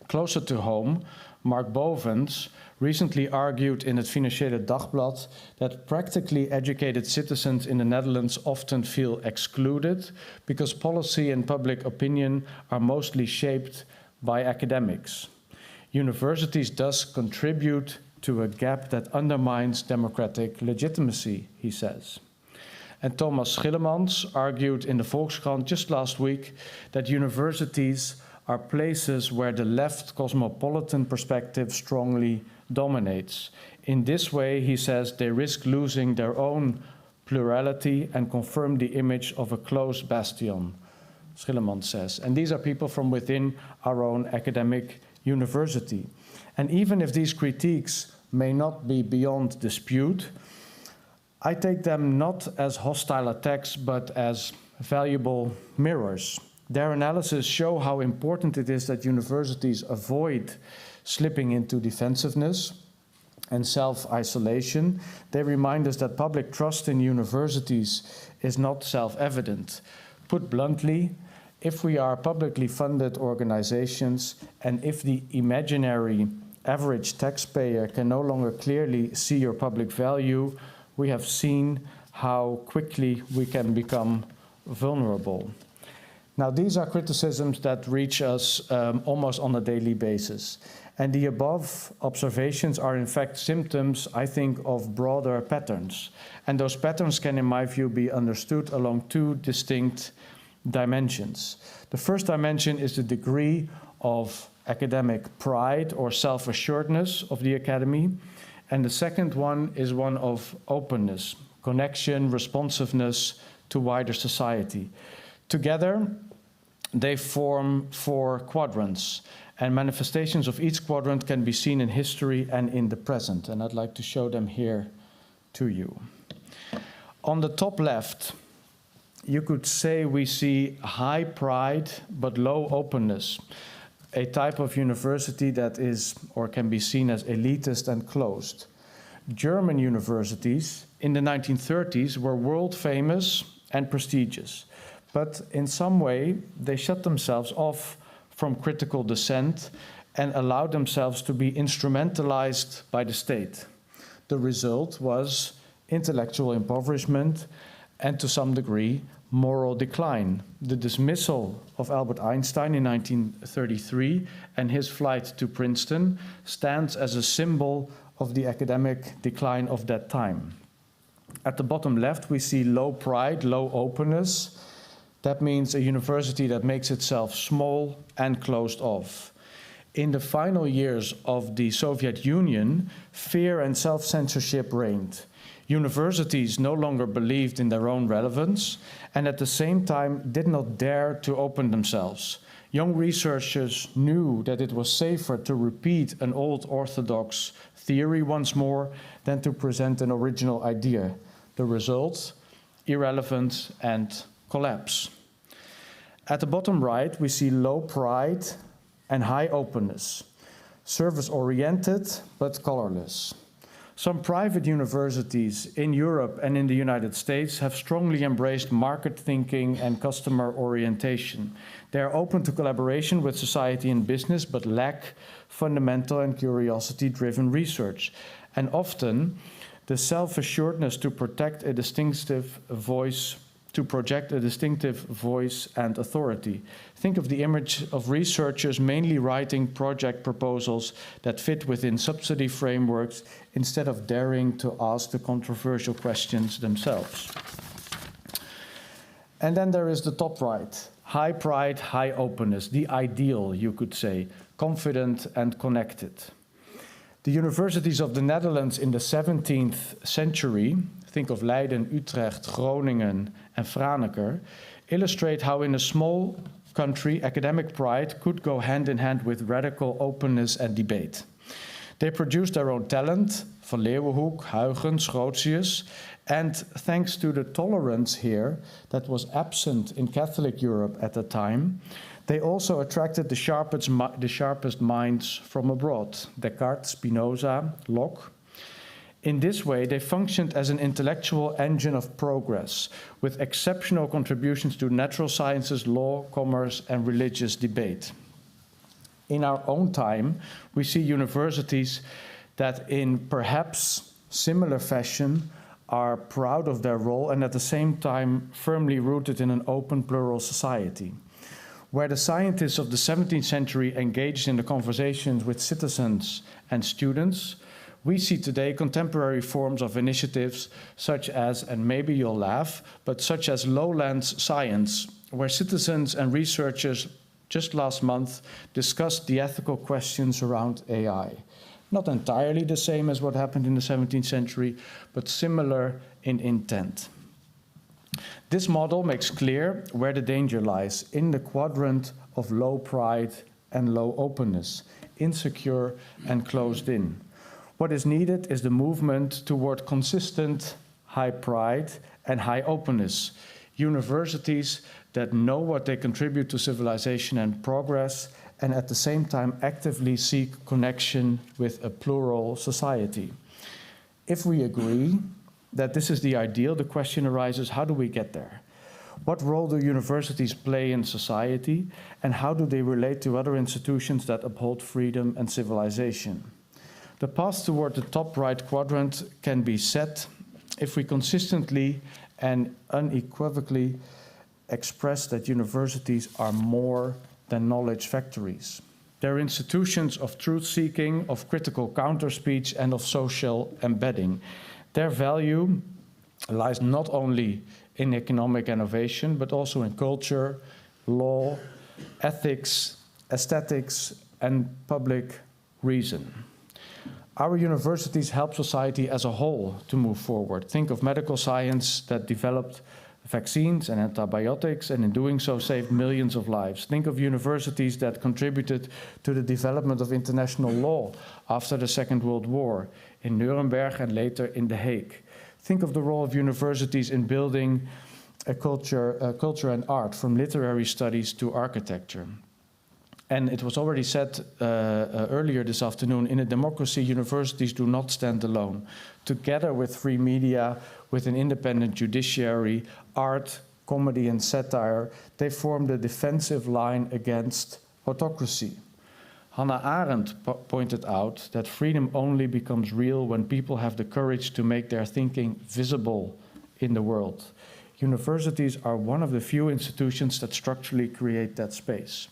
Closer to home, Mark Bovens recently argued in het Financiële Dagblad that practically educated citizens in the Netherlands often feel excluded because policy and public opinion are mostly shaped by academics. Universities thus contribute to a gap that undermines democratic legitimacy, he says. And Thomas Schillemans argued in the Volkskrant just last week that universities are places where the left cosmopolitan perspective strongly dominates. In this way, he says, they risk losing their own plurality and confirm the image of a closed bastion, Schillemans says. And these are people from within our own academic university. And even if these critiques may not be beyond dispute, I take them not as hostile attacks, but as valuable mirrors. Their analysis show how important it is that universities avoid slipping into defensiveness and self-isolation. They remind us that public trust in universities is not self-evident. Put bluntly, if we are publicly funded organizations and if the imaginary average taxpayer can no longer clearly see your public value, we have seen how quickly we can become vulnerable. Now, these are criticisms that reach us almost on a daily basis. And the above observations are in fact symptoms, I think, of broader patterns. And those patterns can, in my view, be understood along two distinct dimensions. The first dimension is the degree of academic pride or self-assuredness of the academy. And the second one is one of openness, connection, responsiveness to wider society. Together, they form 4 quadrants, and manifestations of each quadrant can be seen in history and in the present, and I'd like to show them here to you. On the top left, you could say we see high pride but low openness, a type of university that is or can be seen as elitist and closed. German universities in the 1930s were world famous and prestigious, but in some way they shut themselves off from critical dissent and allowed themselves to be instrumentalized by the state. The result was intellectual impoverishment and, to some degree, moral decline. The dismissal of Albert Einstein in 1933 and his flight to Princeton stands as a symbol of the academic decline of that time. At the bottom left, we see low pride, low openness. That means a university that makes itself small and closed off. In the final years of the Soviet Union, fear and self-censorship reigned. Universities no longer believed in their own relevance and at the same time did not dare to open themselves. Young researchers knew that it was safer to repeat an old orthodox theory once more than to present an original idea. The result, irrelevance and collapse. At the bottom right, we see low pride and high openness, service-oriented but colorless. Some private universities in Europe and in the United States have strongly embraced market thinking and customer orientation. They are open to collaboration with society and business, but lack fundamental and curiosity-driven research. And often, the self-assuredness to protect a distinctive voice, to project a distinctive voice and authority. Think of the image of researchers mainly writing project proposals that fit within subsidy frameworks instead of daring to ask the controversial questions themselves. And then there is the top right. High pride, high openness, the ideal, you could say, confident and connected. The universities of the Netherlands in the 17th century, think of Leiden, Utrecht, Groningen, and Franeker, illustrate how in a small country academic pride could go hand in hand with radical openness and debate. They produced their own talent, Van Leeuwenhoek, Huygens, Grotius, and thanks to the tolerance here that was absent in Catholic Europe at the time, they also attracted the sharpest minds from abroad, Descartes, Spinoza, Locke. In this way, they functioned as an intellectual engine of progress, with exceptional contributions to natural sciences, law, commerce, and religious debate. In our own time, we see universities that in perhaps similar fashion are proud of their role and at the same time firmly rooted in an open, plural society. Where the scientists of the 17th century engaged in the conversations with citizens and students, we see today contemporary forms of initiatives such as, and maybe you'll laugh, but such as Lowlands Science, where citizens and researchers just last month discussed the ethical questions around AI. Not entirely the same as what happened in the 17th century, but similar in intent. This model makes clear where the danger lies, in the quadrant of low pride and low openness, insecure and closed in. What is needed is the movement toward consistent high pride and high openness. Universities that know what they contribute to civilization and progress, and at the same time actively seek connection with a plural society. If we agree that this is the ideal, the question arises, how do we get there? What role do universities play in society, and how do they relate to other institutions that uphold freedom and civilization? The path toward the top right quadrant can be set if we consistently and unequivocally express that universities are more than knowledge factories. They're institutions of truth-seeking, of critical counter-speech, and of social embedding. Their value lies not only in economic innovation, but also in culture, law, ethics, aesthetics, and public reason. Our universities help society as a whole to move forward. Think of medical science that developed vaccines and antibiotics, and in doing so saved millions of lives. Think of universities that contributed to the development of international law after the Second World War in Nuremberg and later in The Hague. Think of the role of universities in building a culture and art, from literary studies to architecture. And it was already said earlier this afternoon, in a democracy, universities do not stand alone. Together with free media, with an independent judiciary, art, comedy, and satire, they form the defensive line against autocracy. Hannah Arendt pointed out that freedom only becomes real when people have the courage to make their thinking visible in the world. Universities are one of the few institutions that structurally create that space.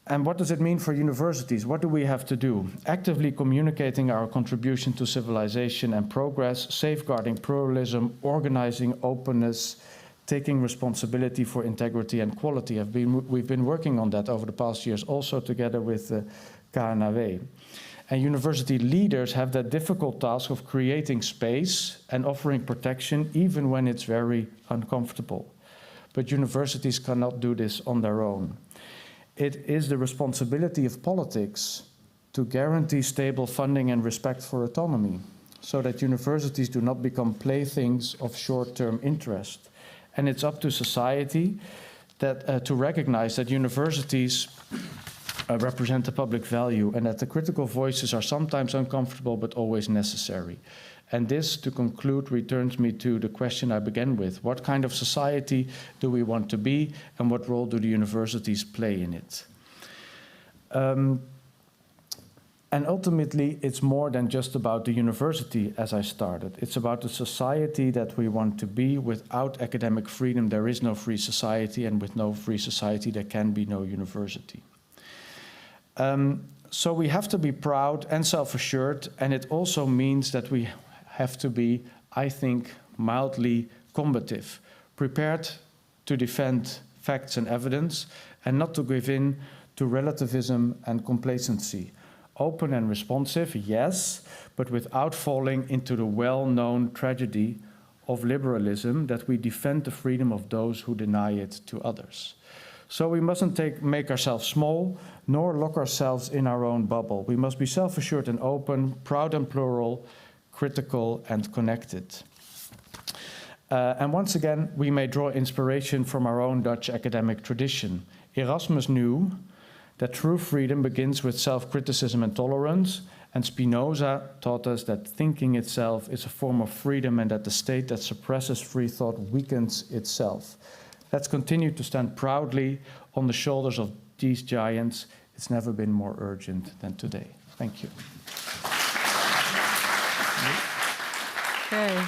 And what does it mean for universities? What do we have to do? Actively communicating our contribution to civilization and progress, safeguarding pluralism, organizing openness, taking responsibility for integrity and quality. We've been working on that over the past years, also together with KNAW. And university leaders have that difficult task of creating space and offering protection, even when it's very uncomfortable. But universities cannot do this on their own. It is the responsibility of politics to guarantee stable funding and respect for autonomy, so that universities do not become playthings of short-term interest. And it's up to society to recognize that universities represent a public value, and that the critical voices are sometimes uncomfortable but always necessary. And this, to conclude, returns me to the question I began with. What kind of society do we want to be, and what role do the universities play in it? And ultimately, it's more than just about the university, as I started. It's about the society that we want to be. Without academic freedom, there is no free society, and with no free society, there can be no university. So we have to be proud and self-assured, and it also means that we have to be, I think, mildly combative, prepared to defend facts and evidence, and not to give in to relativism and complacency. Open and responsive, yes, but without falling into the well-known tragedy of liberalism, that we defend the freedom of those who deny it to others. So we mustn't make ourselves small, nor lock ourselves in our own bubble. We must be self-assured and open, proud and plural, critical and connected. And once again, we may draw inspiration from our own Dutch academic tradition. Erasmus knew that true freedom begins with self-criticism and tolerance, and Spinoza taught us that thinking itself is a form of freedom, and that the state that suppresses free thought weakens itself. Let's continue to stand proudly on the shoulders of these giants. It's never been more urgent than today. Thank you. Okay.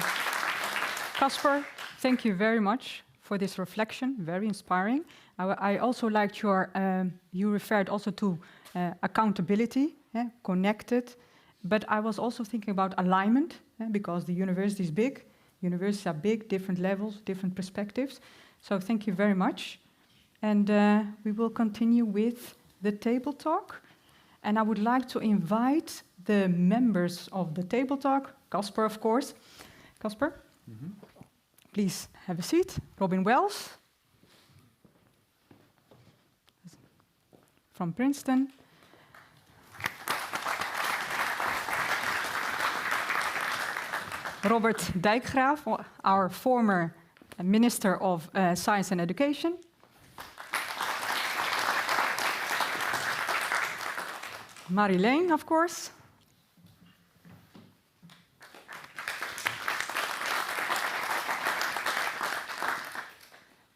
Casper, thank you very much for this reflection, very inspiring. I also liked you referred also to accountability, connected, but I was also thinking about alignment, because the university is big, universities are big, different levels, different perspectives. So thank you very much. And we will continue with the table talk. And I would like to invite the members of the table talk, Casper, of course. Casper, please have a seat. Robin Wells from Princeton. Robert Dijkgraaf, our former Minister of Science and Education. Marilene, of course.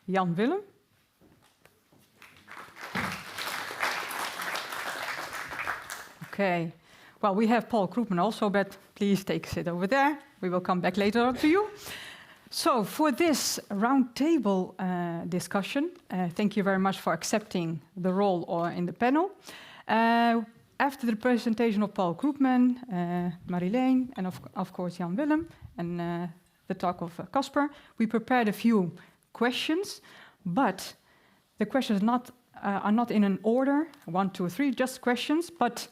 Jan Willem. Okay. Well, we have Paul Krugman also, but please take a seat over there. We will come back later on to you. So for this roundtable discussion, thank you very much for accepting the role in the panel. After the presentation of Paul Krugman, Marilene, and of course Jan Willem, and the talk of Casper, we prepared a few questions, but the questions are not in an order, 1, 2, 3, just questions, but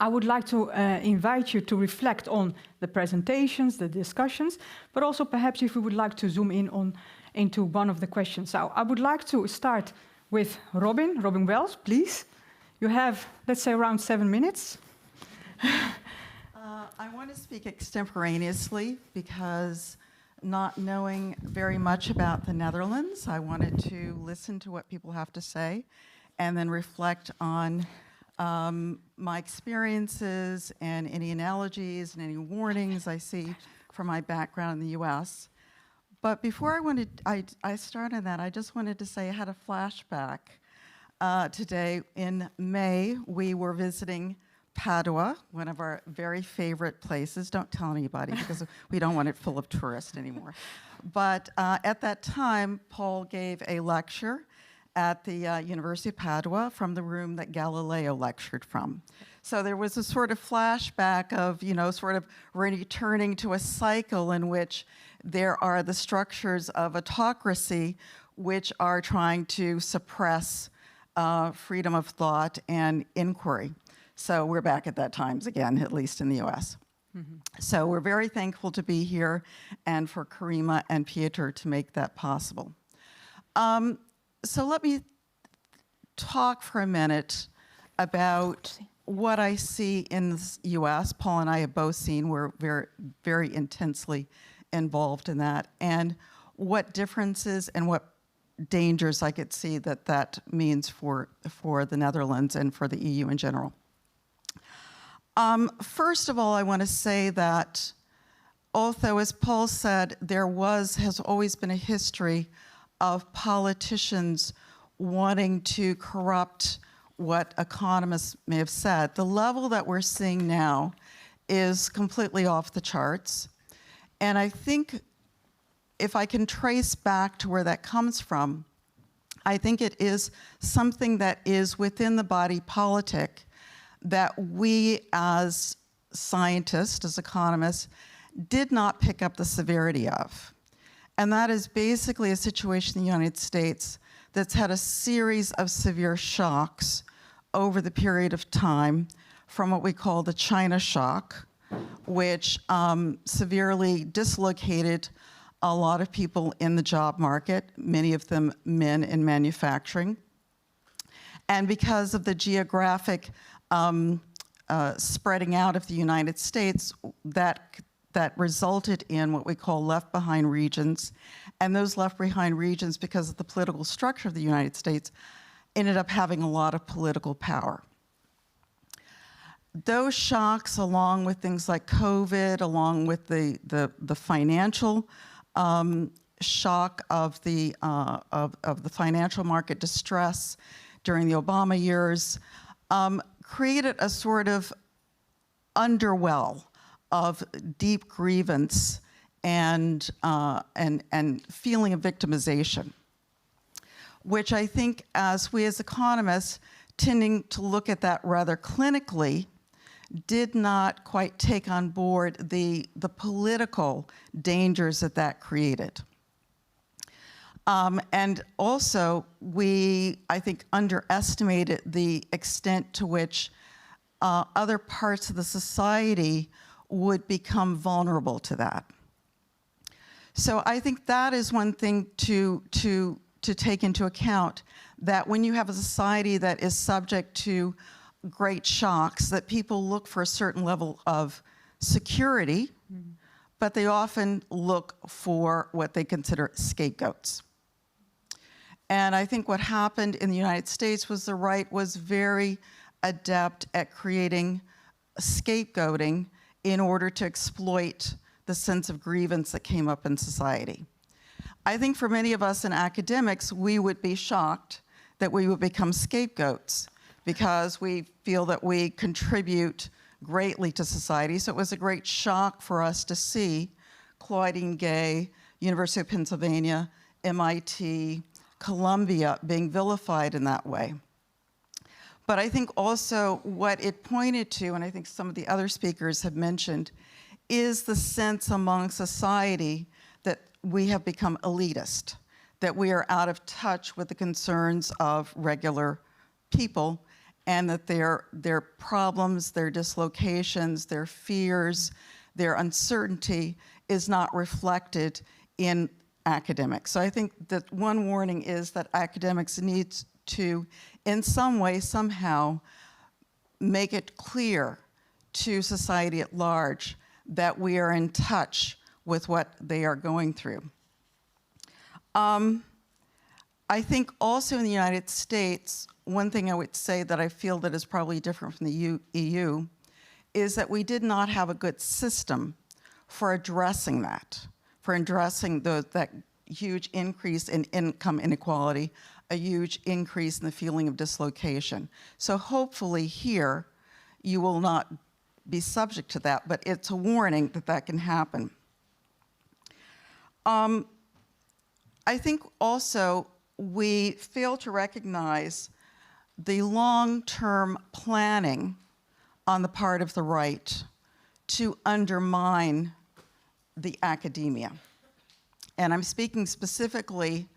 I would like to invite you to reflect on the presentations, the discussions, but also perhaps if we would like to zoom in into one of the questions. So I would like to start with Robin Wells, please. You have, let's say, around 7 minutes. I want to speak extemporaneously because not knowing very much about the Netherlands, I wanted to listen to what people have to say and then reflect on my experiences and any analogies and any warnings I see from my background in the US. But before I start on that, I just wanted to say I had a flashback today. In May, we were visiting Padua, one of our very favorite places. Don't tell anybody because we don't want it full of tourists anymore. But at that time, Paul gave a lecture at the University of Padua from the room that Galileo lectured from. So there was a sort of flashback of, sort of returning to a cycle in which there are the structures of autocracy which are trying to suppress freedom of thought and inquiry. So we're back at that times again, at least in the US. Mm-hmm. So we're very thankful to be here and for Karima and Pieter to make that possible. So let me talk for a minute about what I see in the US. Paul and I have both seen, we're very, very intensely involved in that, and what differences and what dangers I could see that means for the Netherlands and for the EU in general. First of all, I want to say that although, as Paul said, has always been a history of politicians wanting to corrupt what economists may have said, the level that we're seeing now is completely off the charts. And I think if I can trace back to where that comes from, I think it is something that is within the body politic that we as scientists, as economists, did not pick up the severity of. And that is basically a situation in the United States that's had a series of severe shocks over the period of time, from what we call the China shock, which severely dislocated a lot of people in the job market, many of them men in manufacturing. And because of the geographic spreading out of the United States, that resulted in what we call left-behind regions. And those left-behind regions, because of the political structure of the United States, ended up having a lot of political power. Those shocks, along with things like COVID, along with the financial shock of the financial market distress during the Obama years, created a sort of underwell of deep grievance and feeling of victimization, which I think as we as economists, tending to look at that rather clinically, did not quite take on board the political dangers that created. And also, I think, underestimated the extent to which other parts of the society would become vulnerable to that. So I think that is one thing to take into account, that when you have a society that is subject to great shocks, that people look for a certain level of security, but they often look for what they consider scapegoats. And I think what happened in the United States was the right was very adept at creating scapegoating in order to exploit the sense of grievance that came up in society. I think for many of us in academics, we would be shocked that we would become scapegoats because we feel that we contribute greatly to society. So it was a great shock for us to see Claudine Gay University of Pennsylvania, MIT, Columbia being vilified in that way. But I think also what it pointed to, and I think some of the other speakers have mentioned, is the sense among society that we have become elitist, that we are out of touch with the concerns of regular people, and that their problems, their dislocations, their fears, their uncertainty is not reflected in academics. So I think that one warning is that academics need to, in some way, somehow, make it clear to society at large that we are in touch with what they are going through. I think also in the United States, one thing I would say that I feel that is probably different from the EU is that we did not have a good system for addressing that, for addressing that huge increase in income inequality, a huge increase in the feeling of dislocation. So hopefully here, you will not be subject to that, but it's a warning that that can happen. I think also we fail to recognize the long-term planning on the part of the right to undermine the academia. And I'm speaking specifically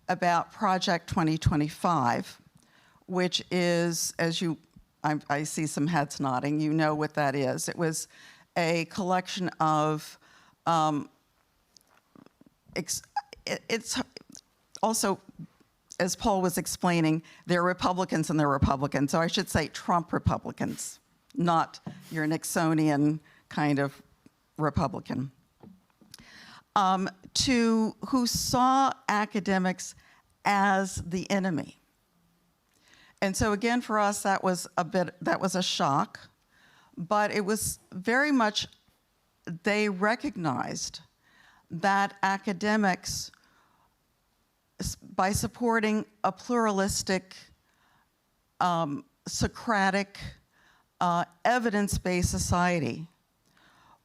about Project 2025, which is, as I see some heads nodding, you know what that is. It was a collection of, it's also, as Paul was explaining, there are Republicans and there are Republicans. So I should say Trump Republicans, not your Nixonian kind of Republican. Who saw academics as the enemy. And so again, for us, that was a shock, but it was very much, they recognized that academics, by supporting a pluralistic, Socratic, evidence-based society,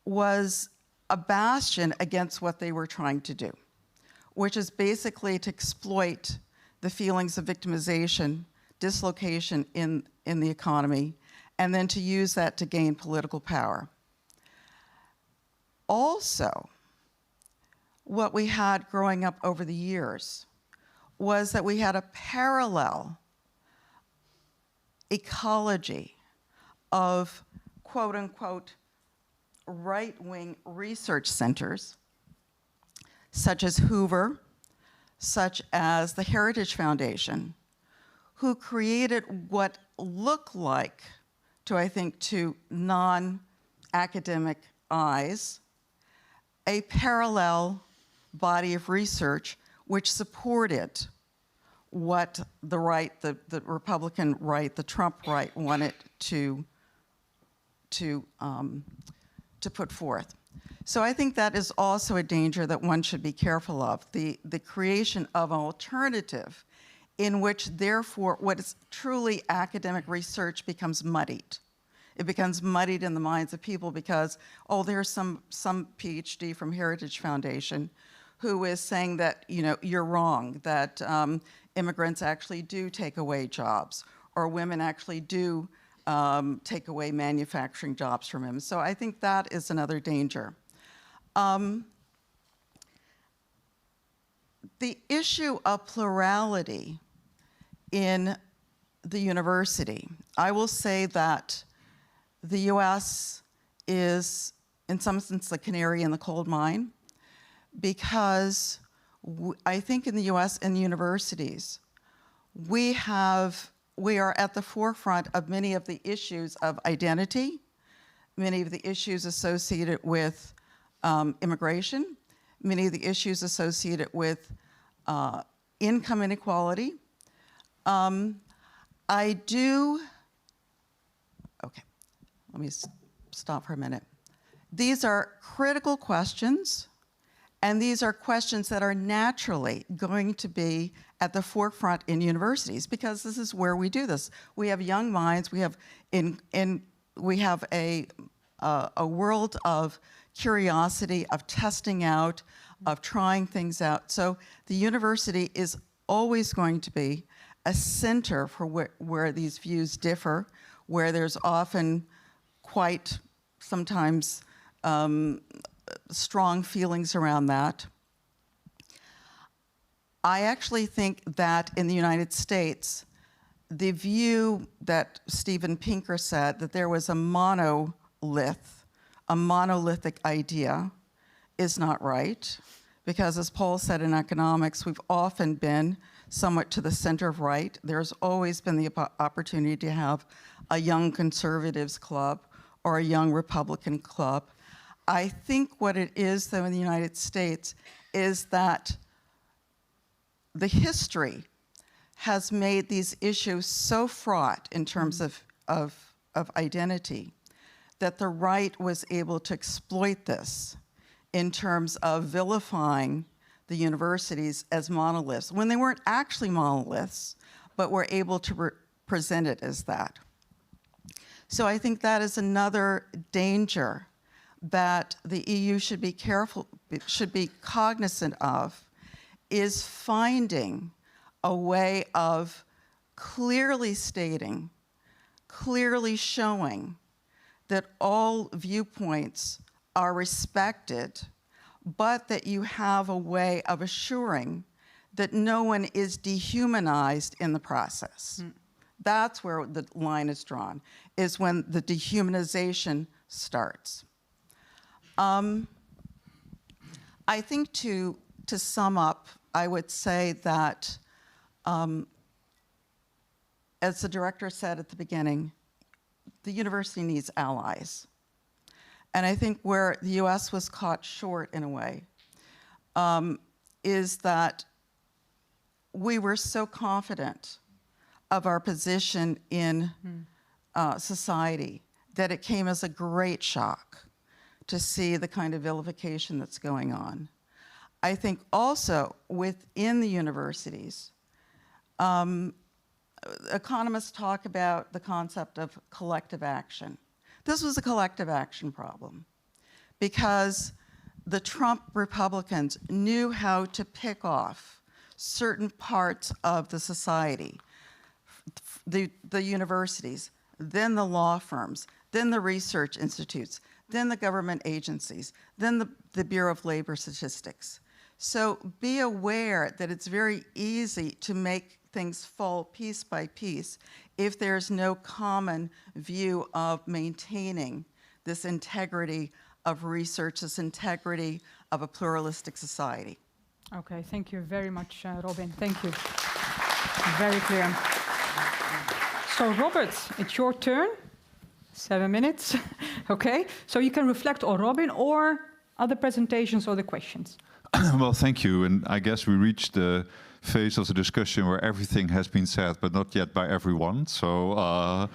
was a bastion against what they were trying to do, which is basically to exploit the feelings of victimization, dislocation in the economy, and then to use that to gain political power. Also, what we had growing up over the years was that we had a parallel ecology of quote unquote right-wing research centers, such as Hoover, such as the Heritage Foundation, who created what looked like, to non-academic eyes, a parallel body of research which supported what the right, the Republican right, the Trump right wanted to put forth. So I think that is also a danger that one should be careful of, the creation of an alternative in which, therefore, what is truly academic research becomes muddied. It becomes muddied in the minds of people because, oh, there's some PhD from Heritage Foundation who is saying that, you're wrong, that immigrants actually do take away jobs, or women actually do take away manufacturing jobs from him. So I think that is another danger. The issue of plurality in the university, I will say that the US is, in some sense, the canary in the coal mine, because I think in the US and universities, we are at the forefront of many of the issues of identity, many of the issues associated with immigration, many of the issues associated with income inequality. Okay, let me stop for a minute. These are critical questions, and these are questions that are naturally going to be at the forefront in universities, because this is where we do this. We have young minds. We have a world of curiosity, of testing out, of trying things out. So the university is always going to be a center for where these views differ, where there's often quite sometimes strong feelings around that. I actually think that in the United States, the view that Steven Pinker said, that there was a monolithic idea, is not right. Because as Paul said in economics, we've often been somewhat to the center of right. There's always been the opportunity to have a young conservatives club or a young Republican club. I think what it is, though, in the United States is that the history has made these issues so fraught in terms of identity that the right was able to exploit this in terms of vilifying the universities as monoliths, when they weren't actually monoliths, but were able to present it as that. So I think that is another danger that the EU should be cognizant of, is finding a way of clearly stating, clearly showing that all viewpoints are respected, but that you have a way of assuring that no one is dehumanized in the process. That's where the line is drawn, is when the dehumanization starts. I think to sum up, I would say that, as the director said at the beginning, the university needs allies. And I think where the US was caught short in a way is that we were so confident of our position in society that it came as a great shock to see the kind of vilification that's going on. I think also within the universities, economists talk about the concept of collective action. This was a collective action problem because the Trump Republicans knew how to pick off certain parts of the society, the universities, then the law firms, then the research institutes, then the government agencies, then the Bureau of Labor Statistics. So be aware that it's very easy to make things fall piece by piece if there's no common view of maintaining this integrity of research, this integrity of a pluralistic society. Okay, thank you very much, Robin. Thank you. Very clear. So, Robert, it's your turn. 7 minutes. Okay, so you can reflect on Robin or other presentations or the questions. Well, thank you. And I guess we reached the phase of the discussion where everything has been said, but not yet by everyone. So,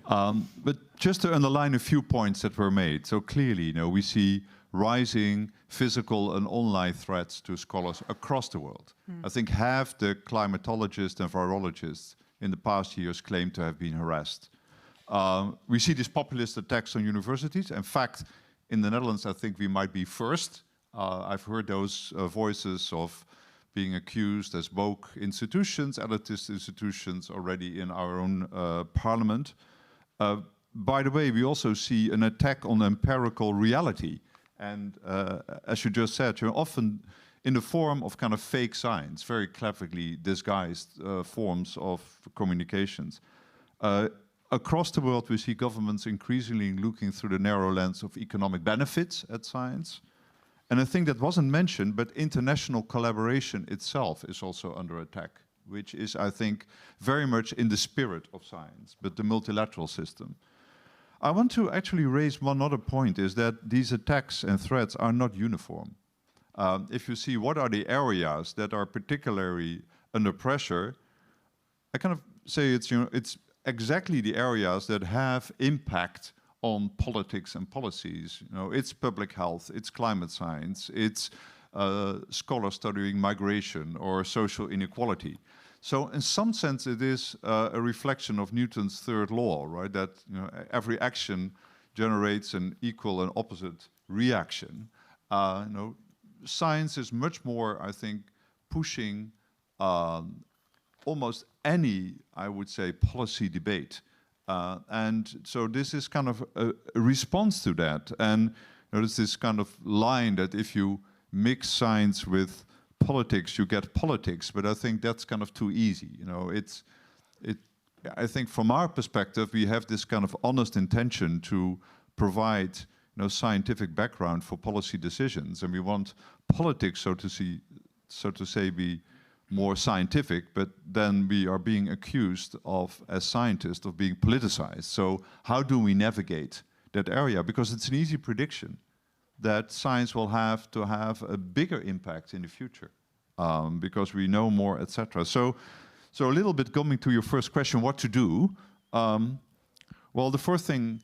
but just to underline a few points that were made. So clearly, we see rising physical and online threats to scholars across the world. I think half the climatologists and virologists in the past years claim to have been harassed. We see these populist attacks on universities. In fact, in the Netherlands, I think we might be first. I've heard those voices of being accused as woke institutions, elitist institutions already in our own parliament. By the way, we also see an attack on empirical reality. And as you just said, you're often in the form of kind of fake science, very cleverly disguised forms of communications. Across the world, we see governments increasingly looking through the narrow lens of economic benefits at science. And I think that wasn't mentioned, but international collaboration itself is also under attack, which is, I think, very much in the spirit of science, but the multilateral system. I want to actually raise one other point, is that these attacks and threats are not uniform. If you see what are the areas that are particularly under pressure, I kind of say it's exactly the areas that have impact on politics and policies. It's public health, it's climate science, it's scholars studying migration or social inequality. So in some sense, it is a reflection of Newton's third law, right? That every action generates an equal and opposite reaction. science is much more, I think, pushing almost any, I would say, policy debate. And so this is kind of a response to that. And there's this kind of line that if you mix science with politics, you get politics. But I think that's kind of too easy. I think from our perspective, we have this kind of honest intention to provide scientific background for policy decisions, and we want politics, so to say, be more scientific, but then we are being accused of, as scientists, of being politicized. So how do we navigate that area? Because it's an easy prediction that science will have to have a bigger impact in the future, because we know more, etc. So a little bit coming to your first question, what to do? Well, the first thing,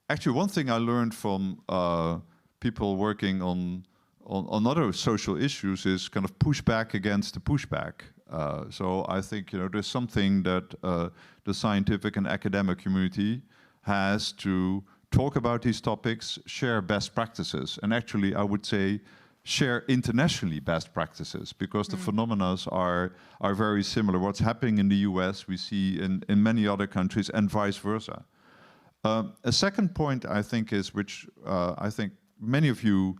actually one thing I learned from people working on other social issues is kind of push back against the pushback. So I think there's something that the scientific and academic community has to talk about these topics, share best practices, and actually I would say share internationally best practices, because the phenomena are very similar. What's happening in the US we see in many other countries, and vice versa. A second point I think is, which I think many of you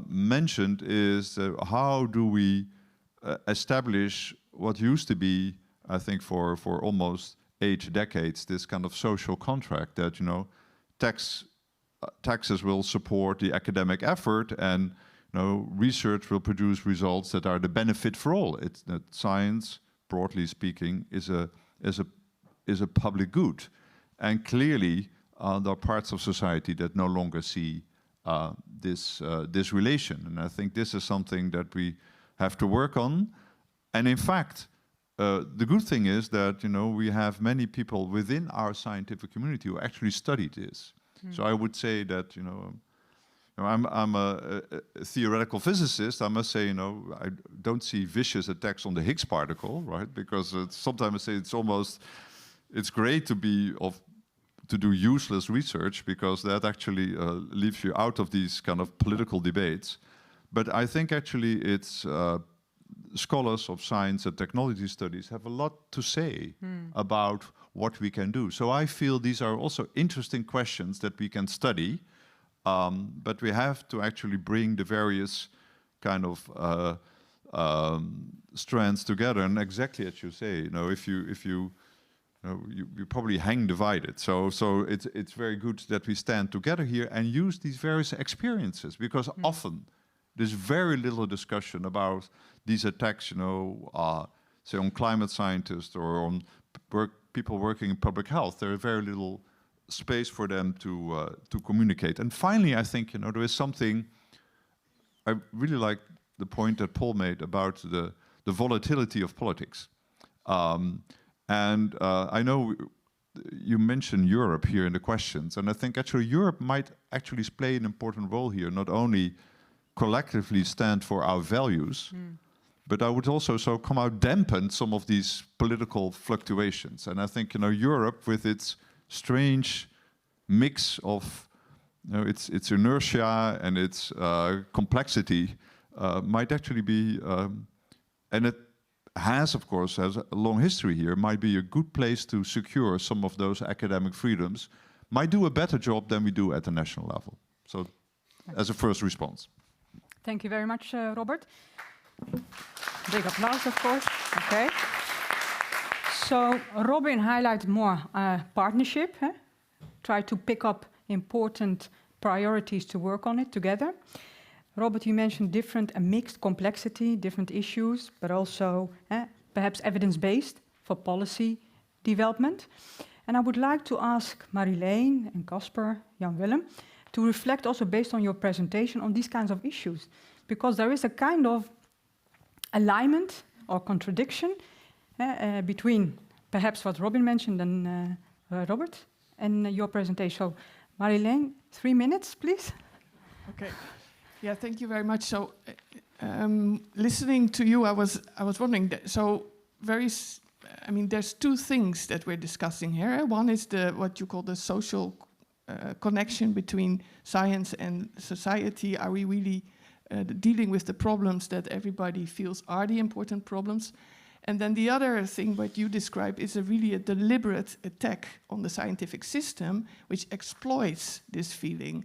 mentioned, is how do we establish what used to be, I think for almost 8 decades, this kind of social contract that taxes will support the academic effort, and research will produce results that are the benefit for all. It's that science, broadly speaking, is a public good, and clearly there are parts of society that no longer see this relation, and I think this is something that we have to work on. And in fact, the good thing is that we have many people within our scientific community who actually study this. So I would say that I'm a theoretical physicist. I must say I don't see vicious attacks on the Higgs particle, right? Because sometimes I say it's great to do useless research, because that actually leaves you out of these kind of political debates. But I think actually it's scholars of science and technology studies have a lot to say about what we can do. So I feel these are also interesting questions that we can study, but we have to actually bring the various kind of strands together. And exactly as you say, you probably hang divided. So it's very good that we stand together here and use these various experiences, because often there's very little discussion about these attacks, say on climate scientists or on people working in public health. There is very little space for them to communicate. And finally, I think there is something. I really like the point that Paul made about the volatility of politics. And I know you mentioned Europe here in the questions, and I think actually Europe might actually play an important role here, not only collectively stand for our values, but I would also come out dampen some of these political fluctuations. And I think Europe, with its strange mix of its inertia and its complexity, might actually be, and it has a long history here, might be a good place to secure some of those academic freedoms, might do a better job than we do at the national level. So as a first response. Thank you very much, Robert. Big applause, of course. Okay. So Robin highlighted more partnership, try to pick up important priorities to work on it together. Robert, you mentioned different and mixed complexity, different issues, but also perhaps evidence-based for policy development. And I would like to ask Marjolein and Casper, Jan Willem, to reflect also based on your presentation on these kinds of issues, because there is a kind of alignment or contradiction between perhaps what Robin mentioned and Robert and your presentation. So Marjolein, 3 minutes, please. Okay. Yeah, thank you very much. So, listening to you, I was wondering. There's 2 things that we're discussing here. One is what you call the social connection between science and society. Are we really dealing with the problems that everybody feels are the important problems. And then the other thing what you describe is really a deliberate attack on the scientific system, which exploits this feeling.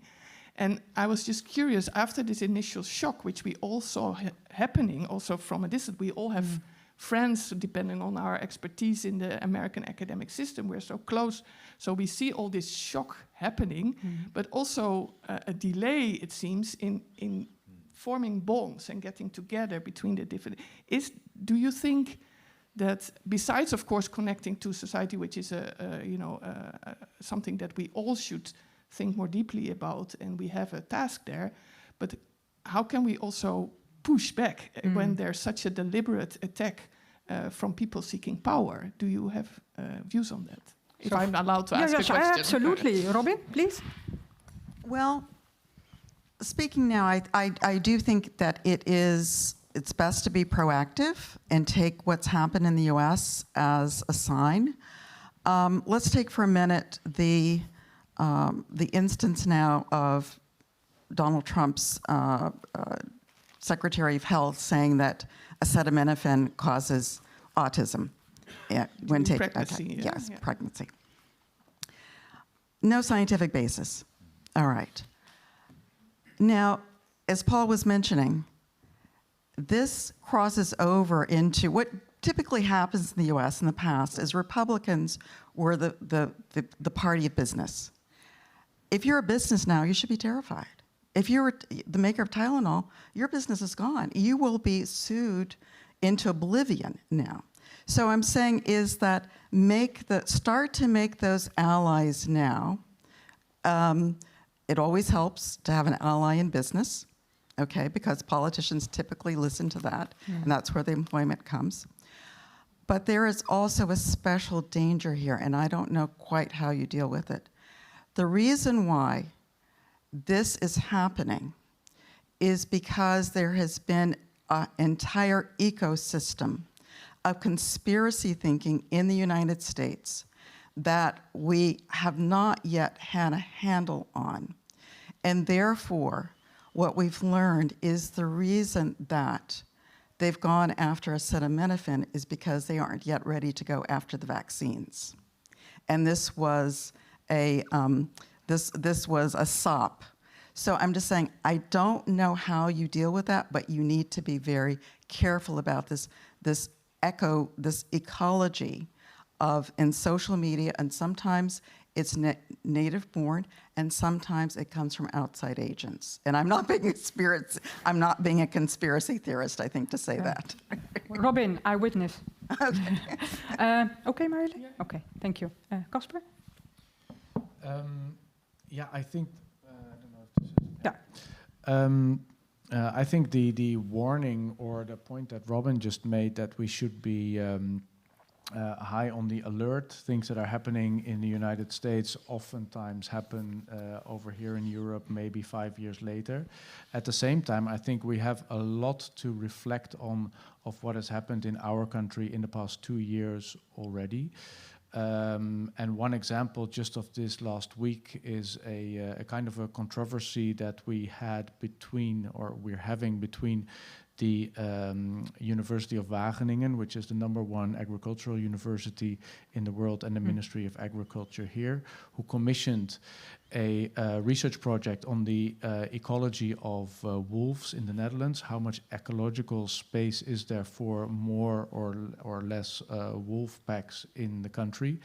And I was just curious, after this initial shock, which we all saw happening also from a distance, we all have friends, depending on our expertise in the American academic system, we're so close. So we see all this shock happening, but also a delay, it seems, in forming bonds and getting together between the different. Do you think that besides, of course, connecting to society, which is something that we all should think more deeply about, and we have a task there, but how can we also push back when there's such a deliberate attack from people seeking power? Do you have views on that? If I'm allowed to ask a question. Absolutely. Robin, please. Well, speaking now, I do think that it's best to be proactive and take what's happened in the US as a sign. Let's take for a minute the instance now of Donald Trump's Secretary of Health saying that acetaminophen causes autism when taken. Pregnancy, okay. yeah, Yes, yeah. pregnancy. No scientific basis. All right. Now, as Paul was mentioning, this crosses over into what typically happens in the US in the past is Republicans were the party of business. If you're a business now, you should be terrified. If you're the maker of Tylenol, your business is gone. You will be sued into oblivion now. So I'm saying is that start to make those allies now. It always helps to have an ally in business, okay, because politicians typically listen to that, and that's where the employment comes. But there is also a special danger here, and I don't know quite how you deal with it. The reason why this is happening is because there has been an entire ecosystem of conspiracy thinking in the United States that we have not yet had a handle on. And therefore, what we've learned is the reason that they've gone after acetaminophen is because they aren't yet ready to go after the vaccines. And this was a SOP. So I'm just saying, I don't know how you deal with that, but you need to be very careful about this ecology in social media, and sometimes it's native born, and sometimes it comes from outside agents. And I'm not being a conspiracy theorist, I think, to say that. Robin, eyewitness. Okay. Okay, Marilyn? Okay, thank you. Casper? Yeah, I think. I don't know if this is. Yeah. I think the warning or the point that Robin just made that we should be high on the alert. Things that are happening in the United States oftentimes happen over here in Europe maybe 5 years later. At the same time, I think we have a lot to reflect on of what has happened in our country in the past 2 years already. And one example just of this last week is a kind of a controversy that we had we're having between the University of Wageningen, which is the #1 agricultural university in the world, and the Ministry of Agriculture here, who commissioned a research project on the ecology of wolves in the Netherlands. How much ecological space is there for more or less wolf packs in the country?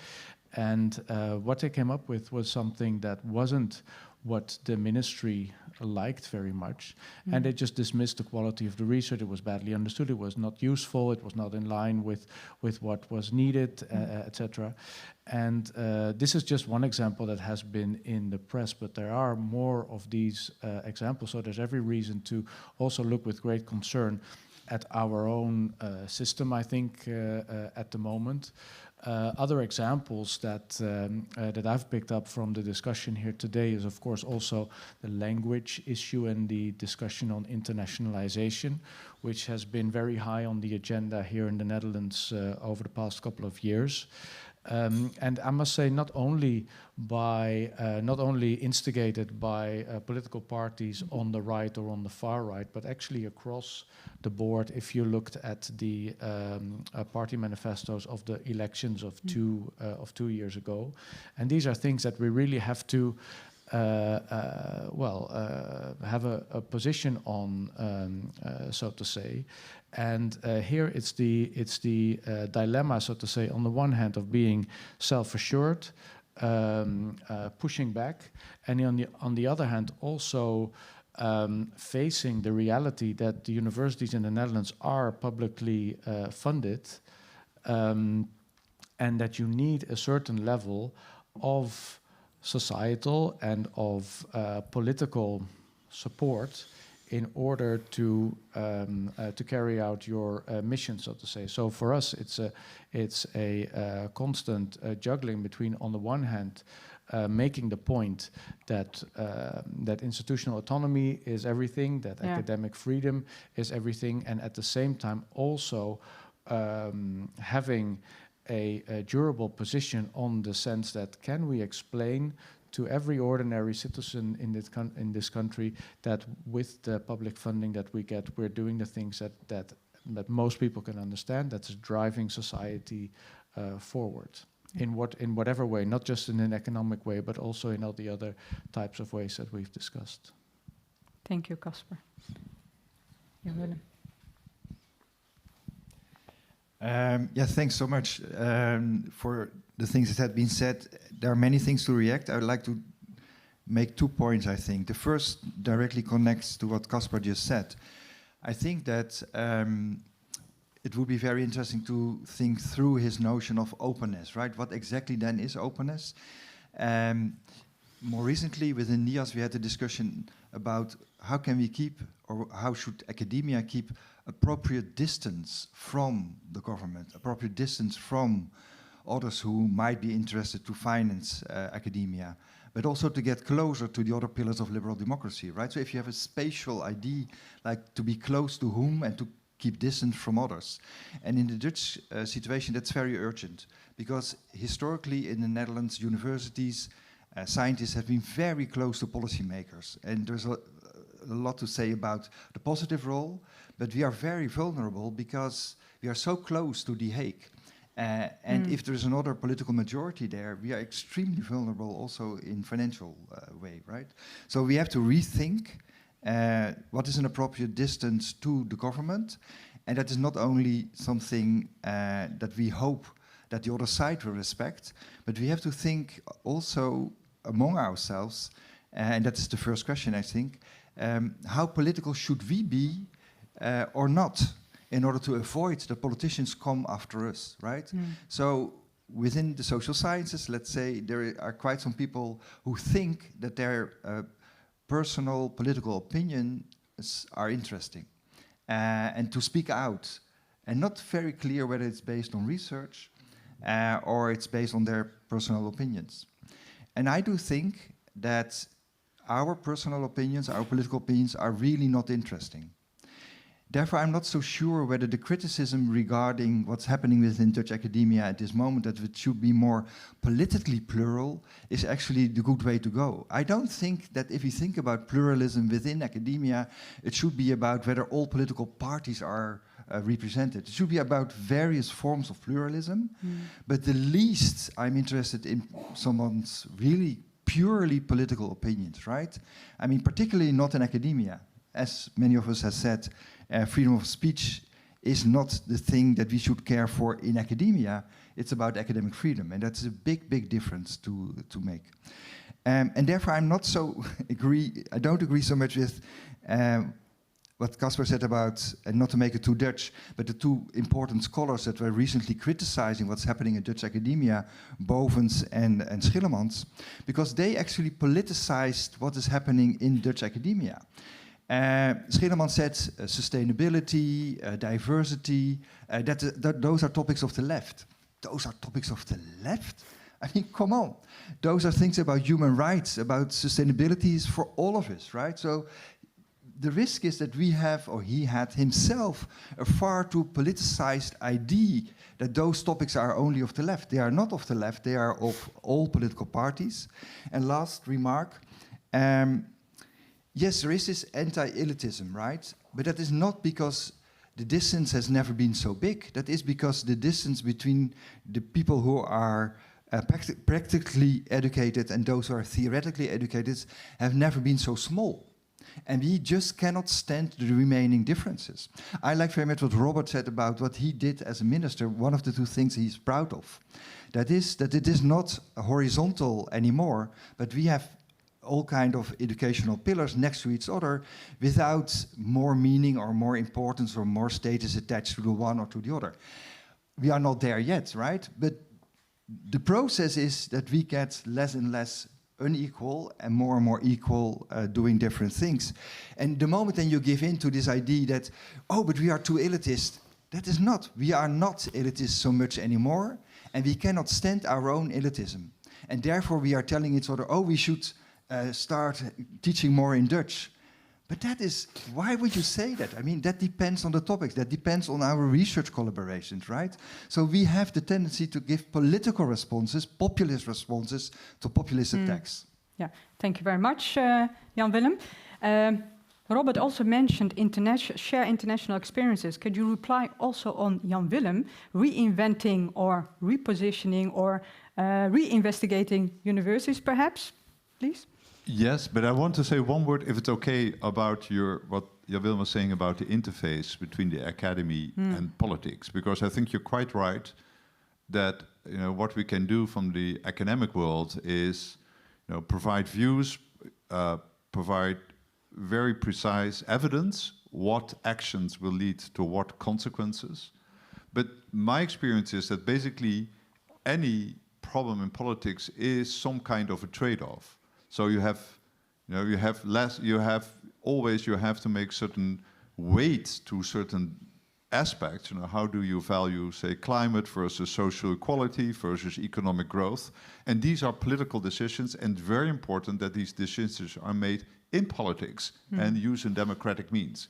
And what they came up with was something that wasn't what the ministry liked very much, and they just dismissed the quality of the research. It was badly understood, it was not useful, it was not in line with what was needed, etc. And this is just one example that has been in the press, but there are more of these examples, so there's every reason to also look with great concern at our own system, I think, at the moment. Other examples that I've picked up from the discussion here today is, of course, also the language issue and the discussion on internationalization, which has been very high on the agenda here in the Netherlands over the past couple of years. And I must say, not only instigated by political parties on the right or on the far right, but actually across the board. If you looked at the party manifestos of the elections of 2 years ago, and these are things that we really have to have a position on, so to say. And here it's the dilemma, so to say, on the one hand of being self-assured, pushing back, and on the other hand also facing the reality that the universities in the Netherlands are publicly funded, and that you need a certain level of societal and of political support in order to carry out your mission, so to say. So for us, it's a constant juggling between, on the one hand, making the point that that institutional autonomy is everything, that academic freedom is everything, and at the same time also having a durable position on the sense that can we explain to every ordinary citizen in this country that with the public funding that we get, we're doing the things that most people can understand, that's driving society forward in whatever way, not just in an economic way, but also in all the other types of ways that we've discussed. Thank you, Casper. Willem. Yeah, thanks so much for the things that had been said. There are many things to react. I would like to make 2 points, I think. The first directly connects to what Casper just said. I think that it would be very interesting to think through his notion of openness, right? What exactly then is openness? More recently, within NIAS, we had a discussion about how can we keep, or how should academia keep appropriate distance from the government, appropriate distance from others who might be interested to finance academia, but also to get closer to the other pillars of liberal democracy, right? So if you have a spatial idea, like to be close to whom and to keep distance from others. And in the Dutch situation, that's very urgent, because historically in the Netherlands, universities, scientists have been very close to policymakers. And there's a lot to say about the positive role, but we are very vulnerable because we are so close to The Hague. And if there's another political majority there, we are extremely vulnerable also in financial way, right? So we have to rethink what is an appropriate distance to the government. And that is not only something that we hope that the other side will respect, but we have to think also among ourselves, and that is the first question, I think, how political should we be or not, in order to avoid that politicians come after us, right? So within the social sciences, let's say, there are quite some people who think that their personal political opinions are interesting, and to speak out, and not very clear whether it's based on research or it's based on their personal opinions. And I do think that our personal opinions, our political opinions, are really not interesting. Therefore, I'm not so sure whether the criticism regarding what's happening within Dutch academia at this moment, that it should be more politically plural, is actually the good way to go. I don't think that if you think about pluralism within academia, it should be about whether all political parties are represented. It should be about various forms of pluralism, but the least I'm interested in someone's really purely political opinions, right? I mean, particularly not in academia. As many of us have said, freedom of speech is not the thing that we should care for in academia. It's about academic freedom, and that's a big, big difference to make. And therefore, I'm not so I don't agree so much with what Casper said about, and not to make it too Dutch, but the two important scholars that were recently criticizing what's happening in Dutch academia, Bovens and Schillemans, because they actually politicized what is happening in Dutch academia. Schillemans said sustainability, diversity, those are topics of the left. Those are topics of the left? I mean, come on. Those are things about human rights, about sustainability is for all of us, right? So the risk is that we have, or he had himself, a far too politicized idea that those topics are only of the left. They are not of the left, they are of all political parties. And last remark, yes, there is this anti-elitism, right? But that is not because the distance has never been so big. That is because the distance between the people who are practically educated and those who are theoretically educated have never been so small. And we just cannot stand the remaining differences. I like very much what Robert said about what he did as a minister. One of the two things he's proud of. That is that it is not horizontal anymore, but we have all kind of educational pillars next to each other without more meaning or more importance or more status attached to the one or to the other. We are not there yet, right? But the process is that we get less and less unequal and more equal doing different things. And the moment then you give in to this idea that, oh, but we are too elitist, that is not. We are not elitist so much anymore, and we cannot stand our own elitism. And therefore we are telling each other, oh, we should start teaching more in Dutch. But that is, why would you say that? I mean, that depends on the topics, that depends on our research collaborations, right? So we have the tendency to give political responses, populist responses to populist attacks. Yeah, thank you very much, Jan Willem. Robert also mentioned share international experiences. Could you reply also on Jan Willem reinventing or repositioning or reinvestigating universities, perhaps, please? Yes, but I want to say one word, if it's okay, about what Jan Willem was saying about the interface between the academy and politics, because I think you're quite right that what we can do from the academic world is provide views, provide very precise evidence, what actions will lead to what consequences. But my experience is that basically any problem in politics is some kind of a trade-off. So you have to make certain weight to certain aspects. How do you value, say, climate versus social equality versus economic growth? And these are political decisions, and very important that these decisions are made in politics and using democratic means.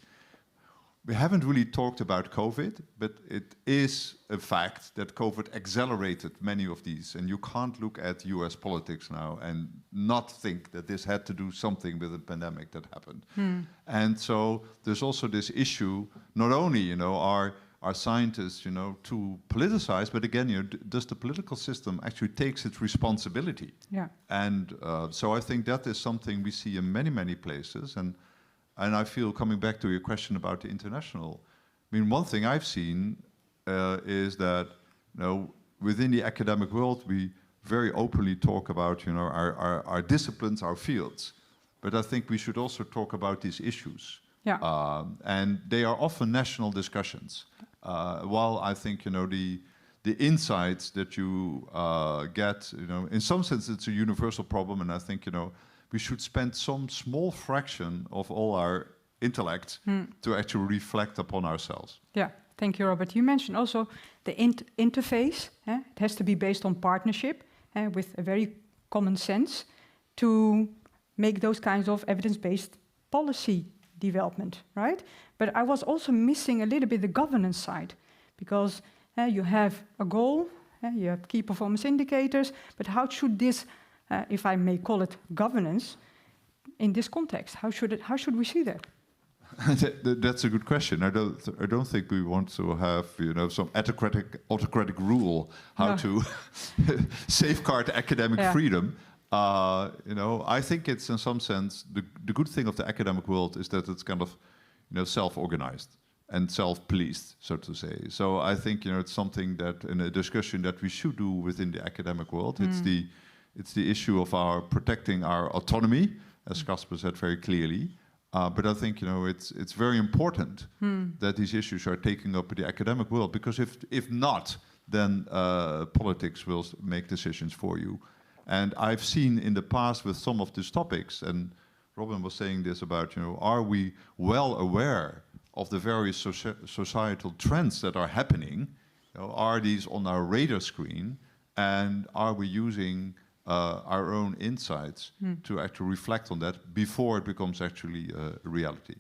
We haven't really talked about COVID, but it is a fact that COVID accelerated many of these. And you can't look at US politics now and not think that this had to do something with the pandemic that happened. And so there's also this issue, not only, are scientists, too politicized, but again, does the political system actually takes its responsibility? Yeah. And so I think that is something we see in many, many places. And I feel, coming back to your question about the international, I mean, one thing I've seen is that, within the academic world, we very openly talk about, our disciplines, our fields. But I think we should also talk about these issues. Yeah. And they are often national discussions. While I think, the insights that you get, in some sense, it's a universal problem, and I think, we should spend some small fraction of all our intellect to actually reflect upon ourselves. Yeah, thank you, Robert. You mentioned also the interface. It has to be based on partnership with a very common sense to make those kinds of evidence-based policy development, right? But I was also missing a little bit the governance side, because you have a goal, you have key performance indicators, but how should this if I may call it governance, in this context? How should we see that? That's a good question. I don't think we want to have some autocratic rule how to safeguard academic freedom. I think it's in some sense the good thing of the academic world is that it's kind of self-organized and self-policed, so to say. So I think it's something that in a discussion that we should do within the academic world. It's the issue of protecting our autonomy, as Casper said very clearly. But I think it's very important that these issues are taken up in the academic world, because if not, then politics will make decisions for you. And I've seen in the past with some of these topics, and Robin was saying this about are we well aware of the various societal trends that are happening? Are these on our radar screen, and are we using our own insights to actually reflect on that before it becomes actually a reality?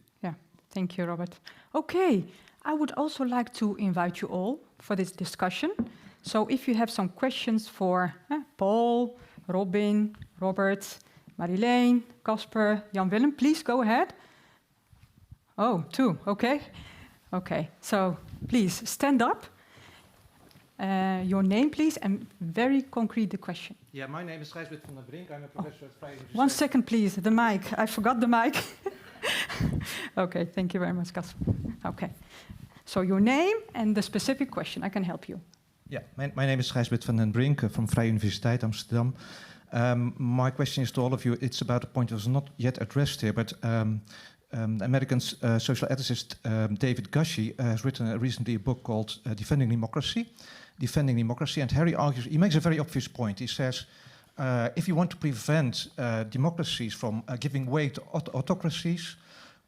Thank you, Robert. Okay, I would also like to invite you all for this discussion. So if you have some questions for Paul, Robin, Robert, Marilene, Casper, Jan-Willem, please go ahead. Oh, 2, okay. Okay, so please stand up. Your name, please, and very concrete the question. Yeah, my name is Gijsbert van den Brink. I'm a professor at Vrije Universiteit. 1 second, please. The mic. I forgot the mic. Okay, thank you very much, Casper. Okay. So your name and the specific question. I can help you. Yeah, my name is Gijsbert van den Brink from Vrije Universiteit Amsterdam. My question is to all of you. It's about a point that was not yet addressed here, but American social ethicist David Gushee has written recently a book called Defending Democracy, and he makes a very obvious point. He says, if you want to prevent democracies from giving way to autocracies,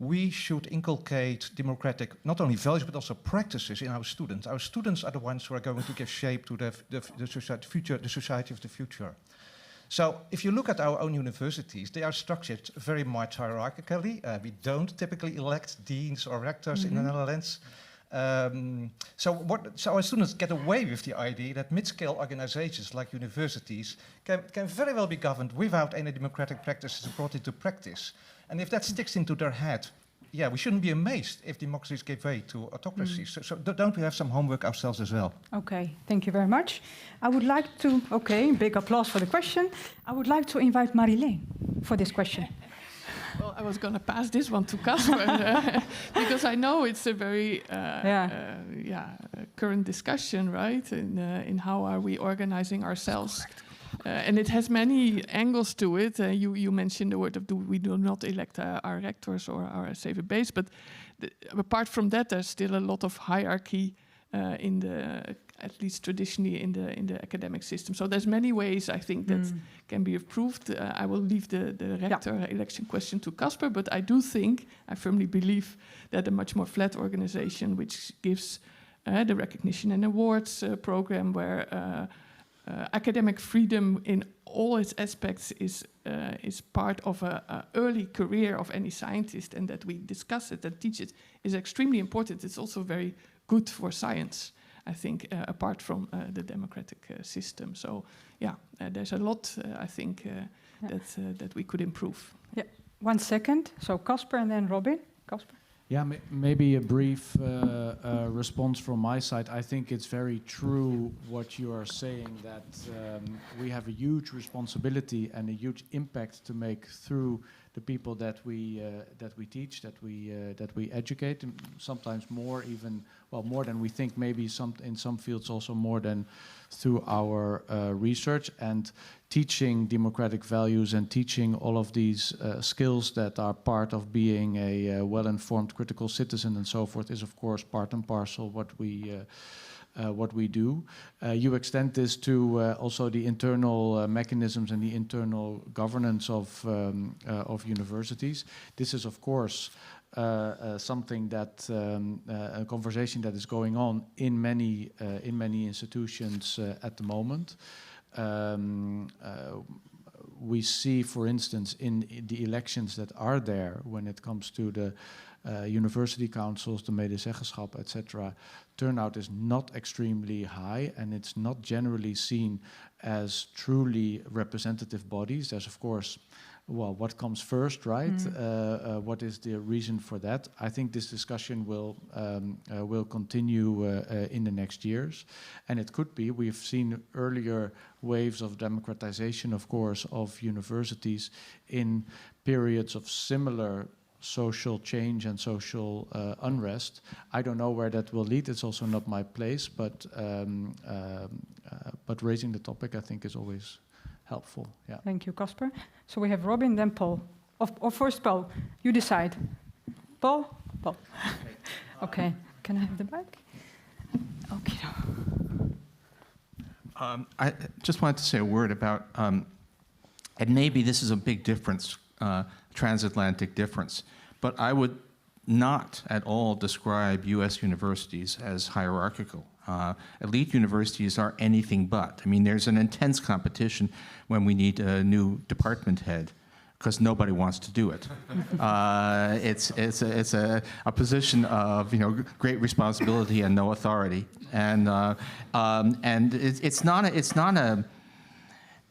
we should inculcate democratic, not only values, but also practices in our students. Our students are the ones who are going to give shape to the society of the future. So if you look at our own universities, they are structured very much hierarchically. We don't typically elect deans or rectors in the Netherlands. So our students get away with the idea that mid-scale organizations like universities can very well be governed without any democratic practices brought into practice. And if that sticks into their head, yeah, we shouldn't be amazed if democracies give way to autocracies. So don't we have some homework ourselves as well? Okay, thank you very much. I would like to, big applause for the question. I would like to invite Marilene for this question. Well, I was going to pass this one to Casper because I know it's a very current discussion, right? In how are we organizing ourselves? And it has many angles to it. You mentioned the word of we do not elect our rectors or our saver base, but apart from that, there's still a lot of hierarchy in the, at least traditionally in the academic system. So there's many ways I think that can be improved. I will leave the rector election question to Casper, but I do think, I firmly believe that a much more flat organization, which gives the recognition and awards program where academic freedom in all its aspects is part of an early career of any scientist, and that we discuss it and teach it is extremely important. It's also very good for science, I think, apart from the democratic system. So, there's a lot, I think, that we could improve. Yeah, 1 second. So Casper and then Robin. Casper. Yeah, maybe a brief response from my side. I think it's very true what you are saying, that we have a huge responsibility and a huge impact to make through the people that we teach, that we educate, and sometimes more even, well, more than we think, maybe in some fields also more than through our research. And teaching democratic values and teaching all of these skills that are part of being a well-informed critical citizen and so forth is, of course, part and parcel what we do. You extend this to also the internal mechanisms and the internal governance of universities. This is, of course, something that a conversation that is going on in many institutions at the moment. We see, for instance, in the elections that are there, when it comes to the university councils, the medezeggenschap, etc., turnout is not extremely high, and it's not generally seen as truly representative bodies. There's, of course, well, what comes first, right? What is the reason for that? I think this discussion will continue in the next years, and it could be. We've seen earlier waves of democratization, of course, of universities in periods of similar social change and social unrest. I don't know where that will lead. It's also not my place, but raising the topic, I think, is always helpful. Yeah. Thank you, Casper. So we have Robin, then Paul. Or first, Paul. You decide. Paul? Paul. Okay. Can I have the mic? Okay. I just wanted to say a word about, and maybe this is a big difference, transatlantic difference, but I would not at all describe US universities as hierarchical. Elite universities are anything but. I mean, there's an intense competition when we need a new department head. because nobody wants to do it. It's a position of great responsibility and no authority, and it's not a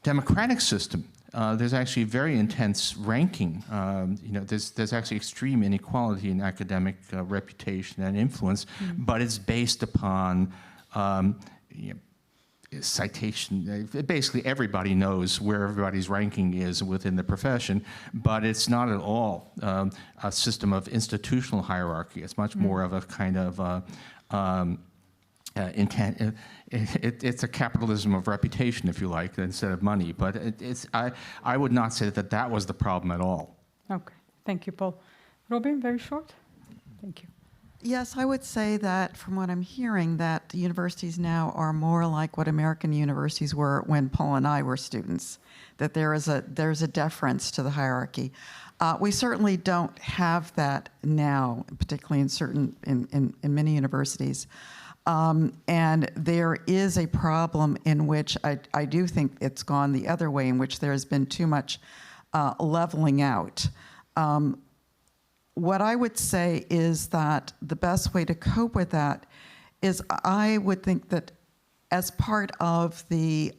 democratic system. There's actually very intense ranking. There's actually extreme inequality in academic reputation and influence, but it's based upon citation. Basically, everybody knows where everybody's ranking is within the profession, but it's not at all a system of institutional hierarchy. It's much more of a kind of it's a capitalism of reputation, if you like, instead of money. But I would not say that was the problem at all. Okay, thank you, Paul. Robin, very short. Thank you. Yes, I would say that from what I'm hearing, that the universities now are more like what American universities were when Paul and I were students, that there's a deference to the hierarchy. We certainly don't have that now, particularly in many universities. And there is a problem in which I do think it's gone the other way, in which there has been too much leveling out. What I would say is that the best way to cope with that is I would think that as part of the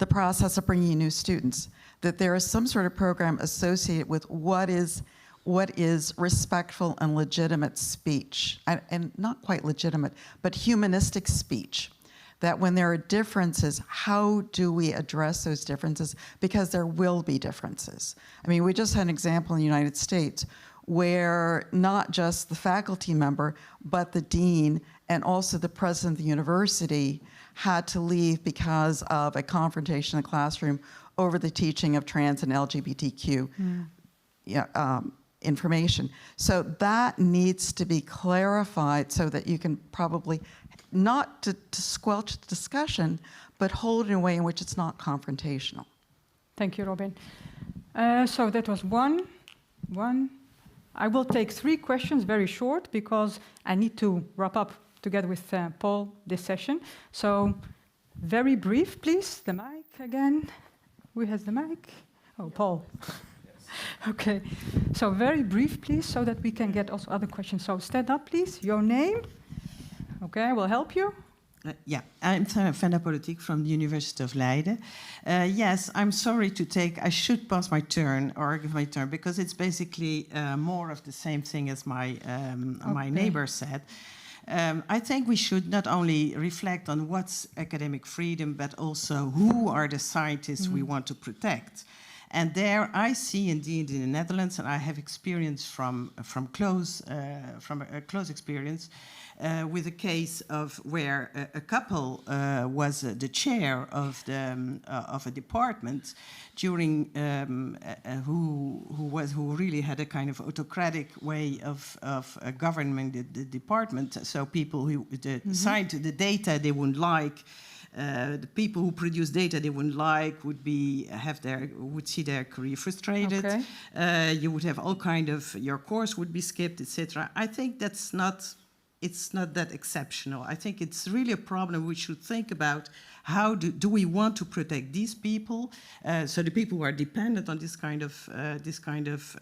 process of bringing in new students, that there is some sort of program associated with what is respectful and legitimate speech, and not quite legitimate, but humanistic speech. That when there are differences, how do we address those differences? Because there will be differences. I mean, we just had an example in the United States where not just the faculty member, but the dean and also the president of the university had to leave because of a confrontation in the classroom over the teaching of trans and LGBTQ information. So that needs to be clarified so that you can probably, not to squelch the discussion, but hold it in a way in which it's not confrontational. Thank you, Robin. So that was one. I will take 3 questions, very short, because I need to wrap up together with Paul this session. So very brief, please. The mic again. Who has the mic? Oh, Paul. Okay, so very brief, please, so that we can get also other questions. So stand up, please. Your name. Okay, I will help you. I'm Venda Politiek from the University of Leiden. Yes, I'm sorry I should pass my turn, or give my turn, because it's basically more of the same thing as my neighbor said. I think we should not only reflect on what's academic freedom, but also who are the scientists we want to protect. And there I see indeed in the Netherlands, and I have experience from a close experience, with a case of where a couple was the chair of a department during who really had a kind of autocratic way of governing the department. So people who signed the data they wouldn't like. The people who produce data they wouldn't like would see their career frustrated. Okay. You would have all kind of, your course would be skipped, etc. I think it's not that exceptional. I think it's really a problem we should think about. How do we want to protect these people? So the people who are dependent on this kind of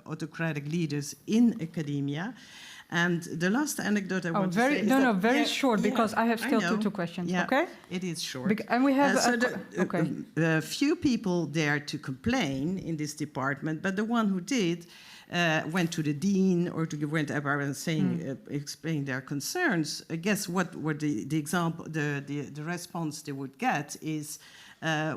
autocratic leaders in academia. And the last anecdote I want to say is very short, because I have still two questions. Yeah, okay, it is short. And we have a few people there to complain in this department, but the one who did went to the dean or went up and saying, explaining their concerns. Guess what? What the example, the response they would get is,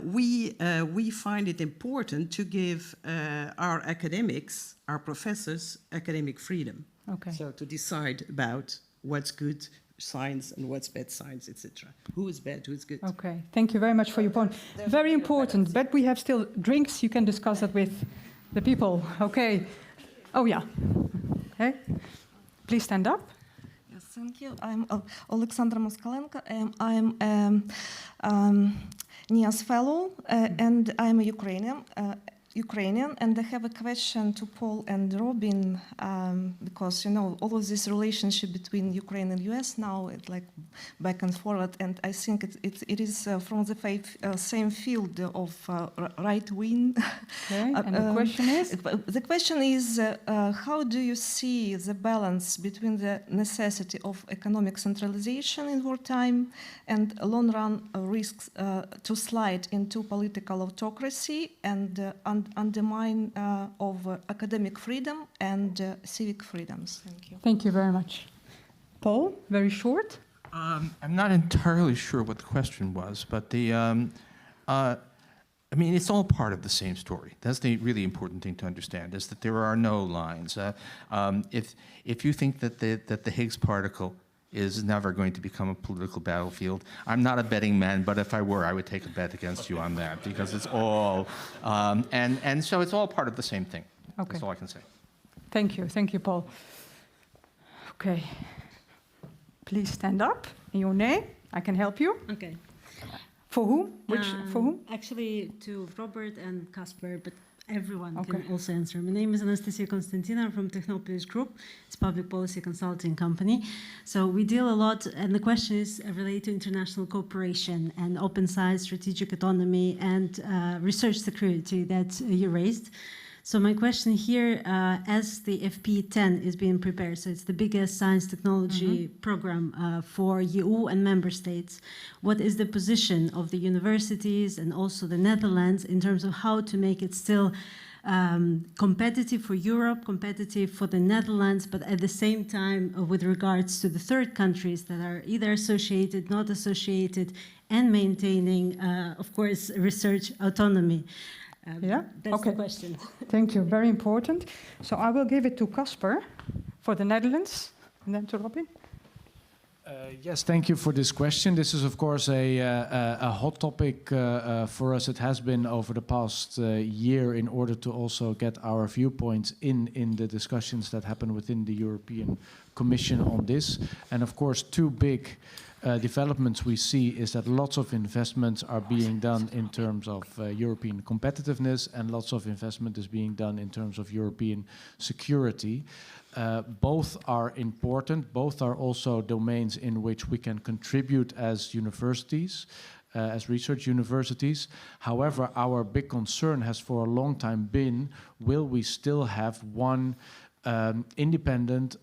we find it important to give our academics, our professors, academic freedom. Okay. So to decide about what's good science and what's bad science, etc. Who is bad, who is good. Okay, thank you very much for your point. Very important, but we have still drinks. You can discuss that with the people. Okay. Oh, yeah. Okay. Please stand up. Yes, thank you. I'm Alexandra Moskalenko. I'm NIAS fellow, and I'm a Ukrainian, and I have a question to Paul and Robin, because you know all of this relationship between Ukraine and US now, it's like back and forward, and I think it is from the same field of right wing. Okay, and the question is? The question is, how do you see the balance between the necessity of economic centralization in wartime and long-run risks to slide into political autocracy and undermine of academic freedom and civic freedoms? Thank you. Thank you very much. Paul, very short. I'm not entirely sure what the question was, but I mean, it's all part of the same story. That's the really important thing to understand, is that there are no lines. If you think that the Higgs particle is never going to become a political battlefield, I'm not a betting man, but if I were, I would take a bet against you on that, because it's all, and so it's all part of the same thing. Okay. That's all I can say. Thank you, Paul. Okay, please stand up in your name. I can help you. Okay. For whom? For whom? Actually, to Robert and Casper, but everyone Okay. can also answer. My name is Anastasia Konstantina. I'm from Technopolis Group. It's a public policy consulting company. So we deal a lot, and the question is related to international cooperation and open science, strategic autonomy, and research security that you raised. So my question here, as the FP10 is being prepared, so it's the biggest science technology program for EU and member states, what is the position of the universities and also the Netherlands in terms of how to make it still competitive for Europe, competitive for the Netherlands, but at the same time with regards to the third countries that are either associated, not associated, and maintaining, of course, research autonomy? Yeah? That's Okay. the question. Thank you, very important. So I will give it to Casper for the Netherlands, and then to Robin. Yes, thank you for this question. This is, of course, a hot topic for us. It has been over the past year in order to also get our viewpoints in the discussions that happen within the European Commission on this. And of course, two big developments we see is that lots of investments are being done in terms of European competitiveness, and lots of investment is being done in terms of European security. Both are important. Both are also domains in which we can contribute as universities, as research universities. However, our big concern has for a long time been, will we still have one independent,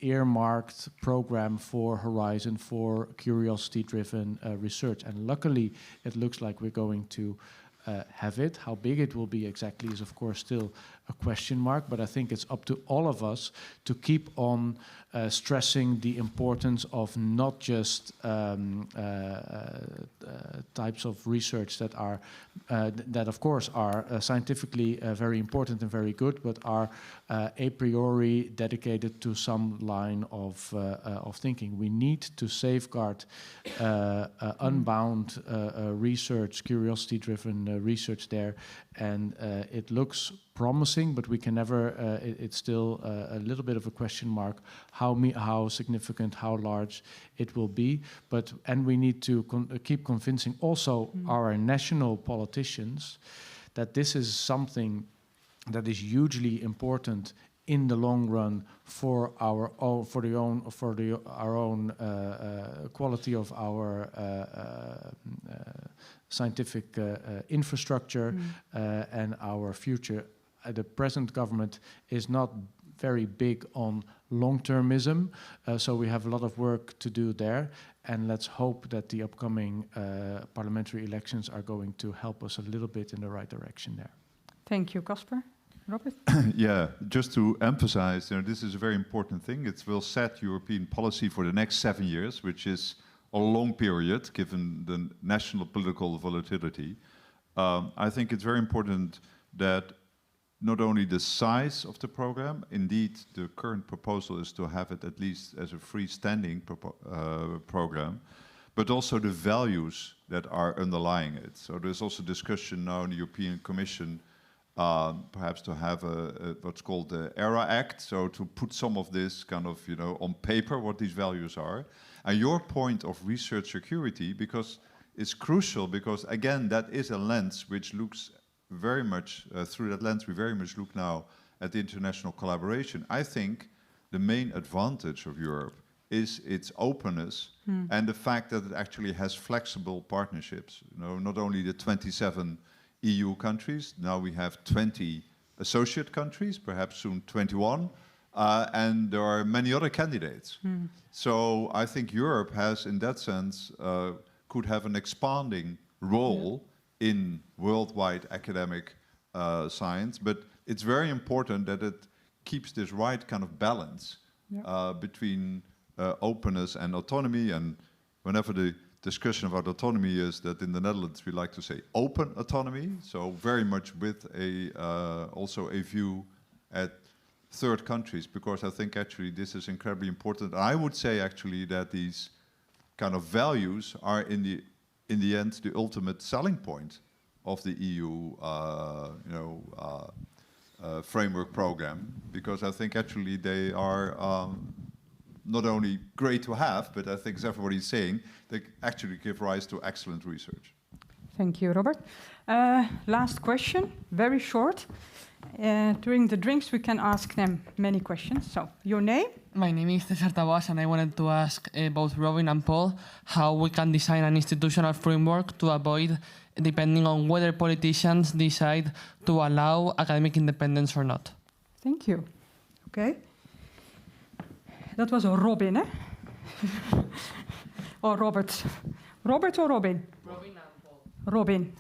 earmarked program for Horizon, for curiosity-driven research? And luckily, it looks like we're going to have it. How big it will be exactly is, of course, still a question mark, but I think it's up to all of us to keep on stressing the importance of not just types of research that are that of course are scientifically very important and very good, but are a priori dedicated to some line of thinking. We need to safeguard unbound research, curiosity-driven research there, and it looks promising, but we can never. It's still a little bit of a question mark how significant, how large it will be. And we need to keep convincing also our national politicians that this is something that is hugely important in the long run for our own, our own quality of our scientific infrastructure and our future. The present government is not very big on long-termism, so we have a lot of work to do there, and let's hope that the upcoming parliamentary elections are going to help us a little bit in the right direction there. Thank you, Casper. Robert? Yeah, just to emphasize, this is a very important thing. It will set European policy for the next 7 years, which is a long period given the national political volatility. I think it's very important that not only the size of the program, indeed the current proposal is to have it at least as a freestanding program, but also the values that are underlying it. So there's also discussion now in the European Commission perhaps to have what's called the ERA Act, so to put some of this kind of, on paper what these values are. And your point of research security, because it's crucial, because again, that is a lens which looks very much, through that lens, we very much look now at the international collaboration. I think the main advantage of Europe is its openness and the fact that it actually has flexible partnerships. You know, not only the 27 EU countries, now we have 20 associate countries, perhaps soon 21, and there are many other candidates. So I think Europe has, in that sense, could have an expanding role in worldwide academic science, but it's very important that it keeps this right kind of balance between openness and autonomy. And whenever the discussion about autonomy is that in the Netherlands we like to say open autonomy, so very much with a also a view at third countries, because I think actually this is incredibly important. I would say actually that these kind of values are in the end the ultimate selling point of the EU framework program, because I think actually they are not only great to have, but I think as everybody's saying, they actually give rise to excellent research. Thank you, Robert. Last question, very short. During the drinks, we can ask them many questions. So, your name? My name is Cesar Tabas, and I wanted to ask both Robin and Paul how we can design an institutional framework to avoid depending on whether politicians decide to allow academic independence or not. Thank you. Okay. Dat was Robin, eh? Or Robert. Robert or Robin? Robin and Paul. Robin.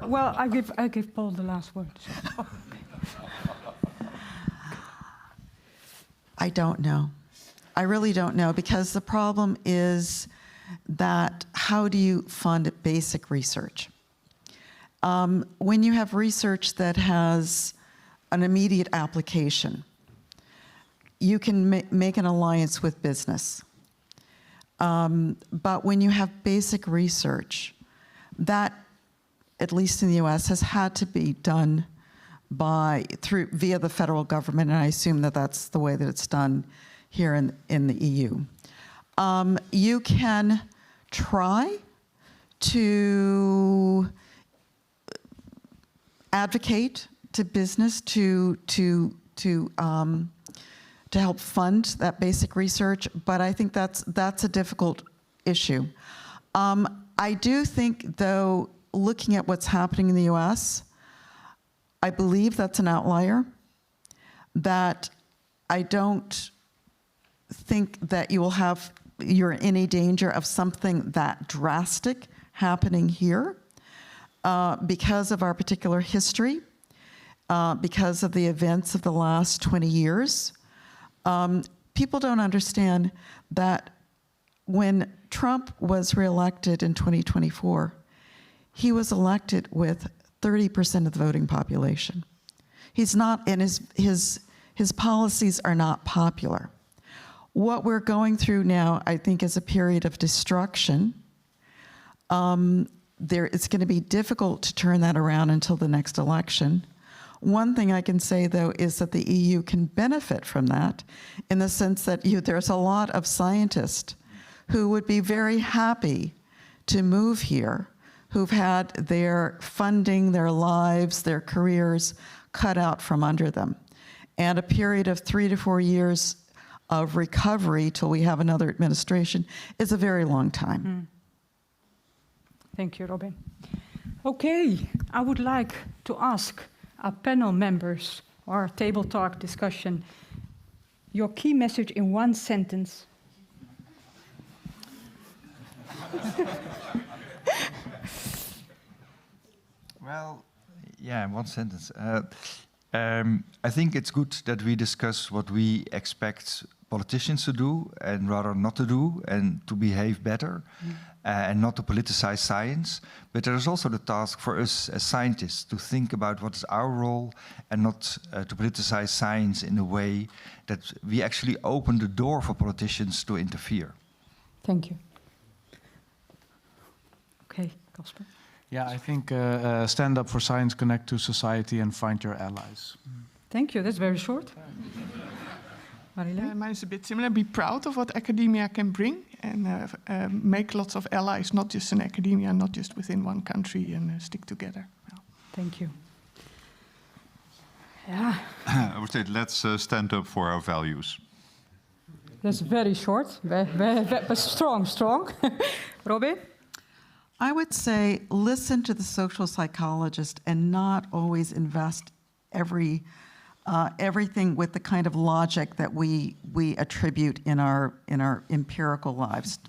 Well, I give Paul the last word. So. I don't know. I really don't know, because the problem is that how do you fund basic research? When you have research that has an immediate application, you can make an alliance with business. But when you have basic research, that, at least in the US, has had to be done via the federal government, and I assume that that's the way that it's done here in the EU. You can try to advocate to business to help fund that basic research, but I think that's a difficult issue. I do think, though, looking at what's happening in the US, I believe that's an outlier, that I don't think that you're in any danger of something that drastic happening here because of our particular history, because of the events of the last 20 years. People don't understand that when Trump was reelected in 2024, he was elected with 30% of the voting population. He's not, and his policies are not popular. What we're going through now, I think, is a period of destruction. It's going to be difficult to turn that around until the next election. One thing I can say, though, is that the EU can benefit from that in the sense that there's a lot of scientists who would be very happy to move here, who've had their funding, their lives, their careers cut out from under them. And a period of 3 to 4 years of recovery till we have another administration is a very long time. Thank you, Robin. Okay, I would like to ask our panel members, our table talk discussion, your key message in one sentence. Well, yeah, in one sentence. I think it's good that we discuss what we expect politicians to do and rather not to do, and to behave better and not to politicize science. But there is also the task for us as scientists to think about what is our role and not to politicize science in a way that we actually open the door for politicians to interfere. Thank you. Okay, Casper. Yeah, I think stand up for science, connect to society, and find your allies. Thank you. That's very short. Mine is a bit similar. Be proud of what academia can bring and make lots of allies, not just in academia, not just within one country, and stick together. Well. Thank you. Yeah. I would say let's stand up for our values. That's very short, but strong. Robin? I would say listen to the social psychologist and not always invest everything with the kind of logic that we attribute in our empirical lives.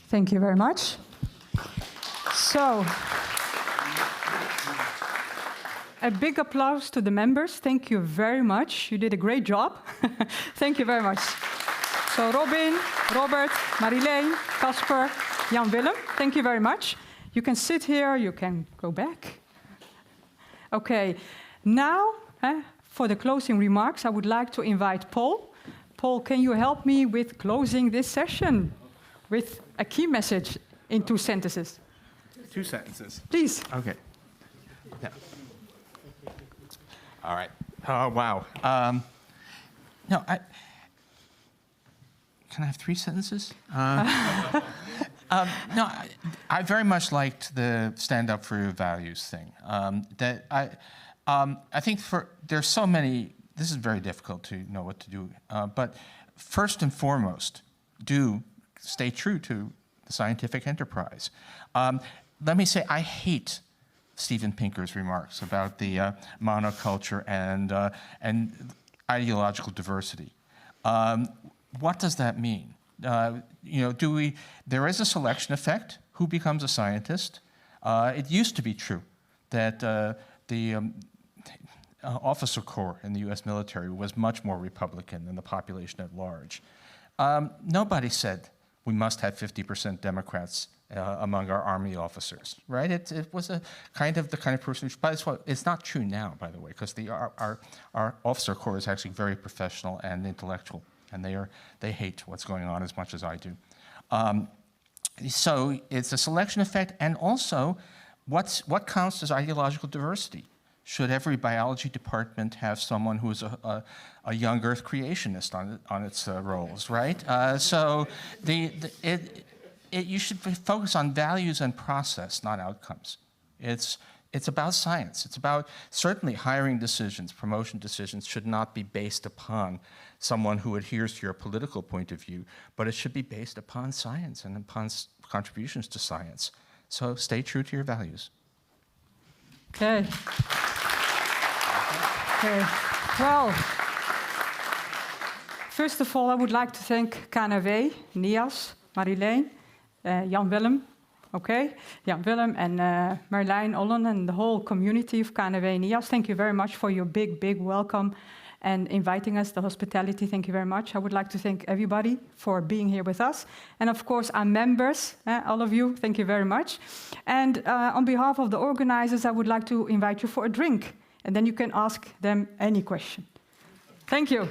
Thank you very much. So, a big applause to the members. Thank you very much. You did a great job. Thank you very much. So Robin, Robert, Marilène, Casper, Jan-Willem, thank you very much. You can sit here, you can go back. Okay, now for the closing remarks, I would like to invite Paul. Paul, can you help me with closing this session with a key message in 2 sentences? 2 sentences. Please. Okay. Yeah. All right. Oh, wow. Can I have 3 sentences? No, I very much liked the stand up for your values thing. I think there's so many, this is very difficult to know what to do, but first and foremost, do stay true to the scientific enterprise. Let me say, I hate Steven Pinker's remarks about the monoculture and ideological diversity. What does that mean? There is a selection effect. Who becomes a scientist? It used to be true that the officer corps in the US military was much more Republican than the population at large. Nobody said we must have 50% Democrats among our army officers, right? It was the kind of person, but it's not true now, by the way, because our officer corps is actually very professional and intellectual, and they hate what's going on as much as I do. So it's a selection effect, and also what counts as ideological diversity? Should every biology department have someone who is a young Earth creationist on its rolls, right? So you should focus on values and process, not outcomes. It's about science. It's about certainly hiring decisions, promotion decisions should not be based upon someone who adheres to your political point of view, but it should be based upon science and upon contributions to science. So stay true to your values. Okay. Okay. Well, first of all, I would like to thank KNAW, NIAS, Marilène, Jan-Willem, Jan-Willem and Marlijn Ollen and the whole community of KNAW, NIAS. Thank you very much for your big welcome and inviting us, the hospitality. Thank you very much. I would like to thank everybody for being here with us. And of course, our members, all of you, thank you very much. And on behalf of the organizers, I would like to invite you for a drink. And then you can ask them any question. Thank you.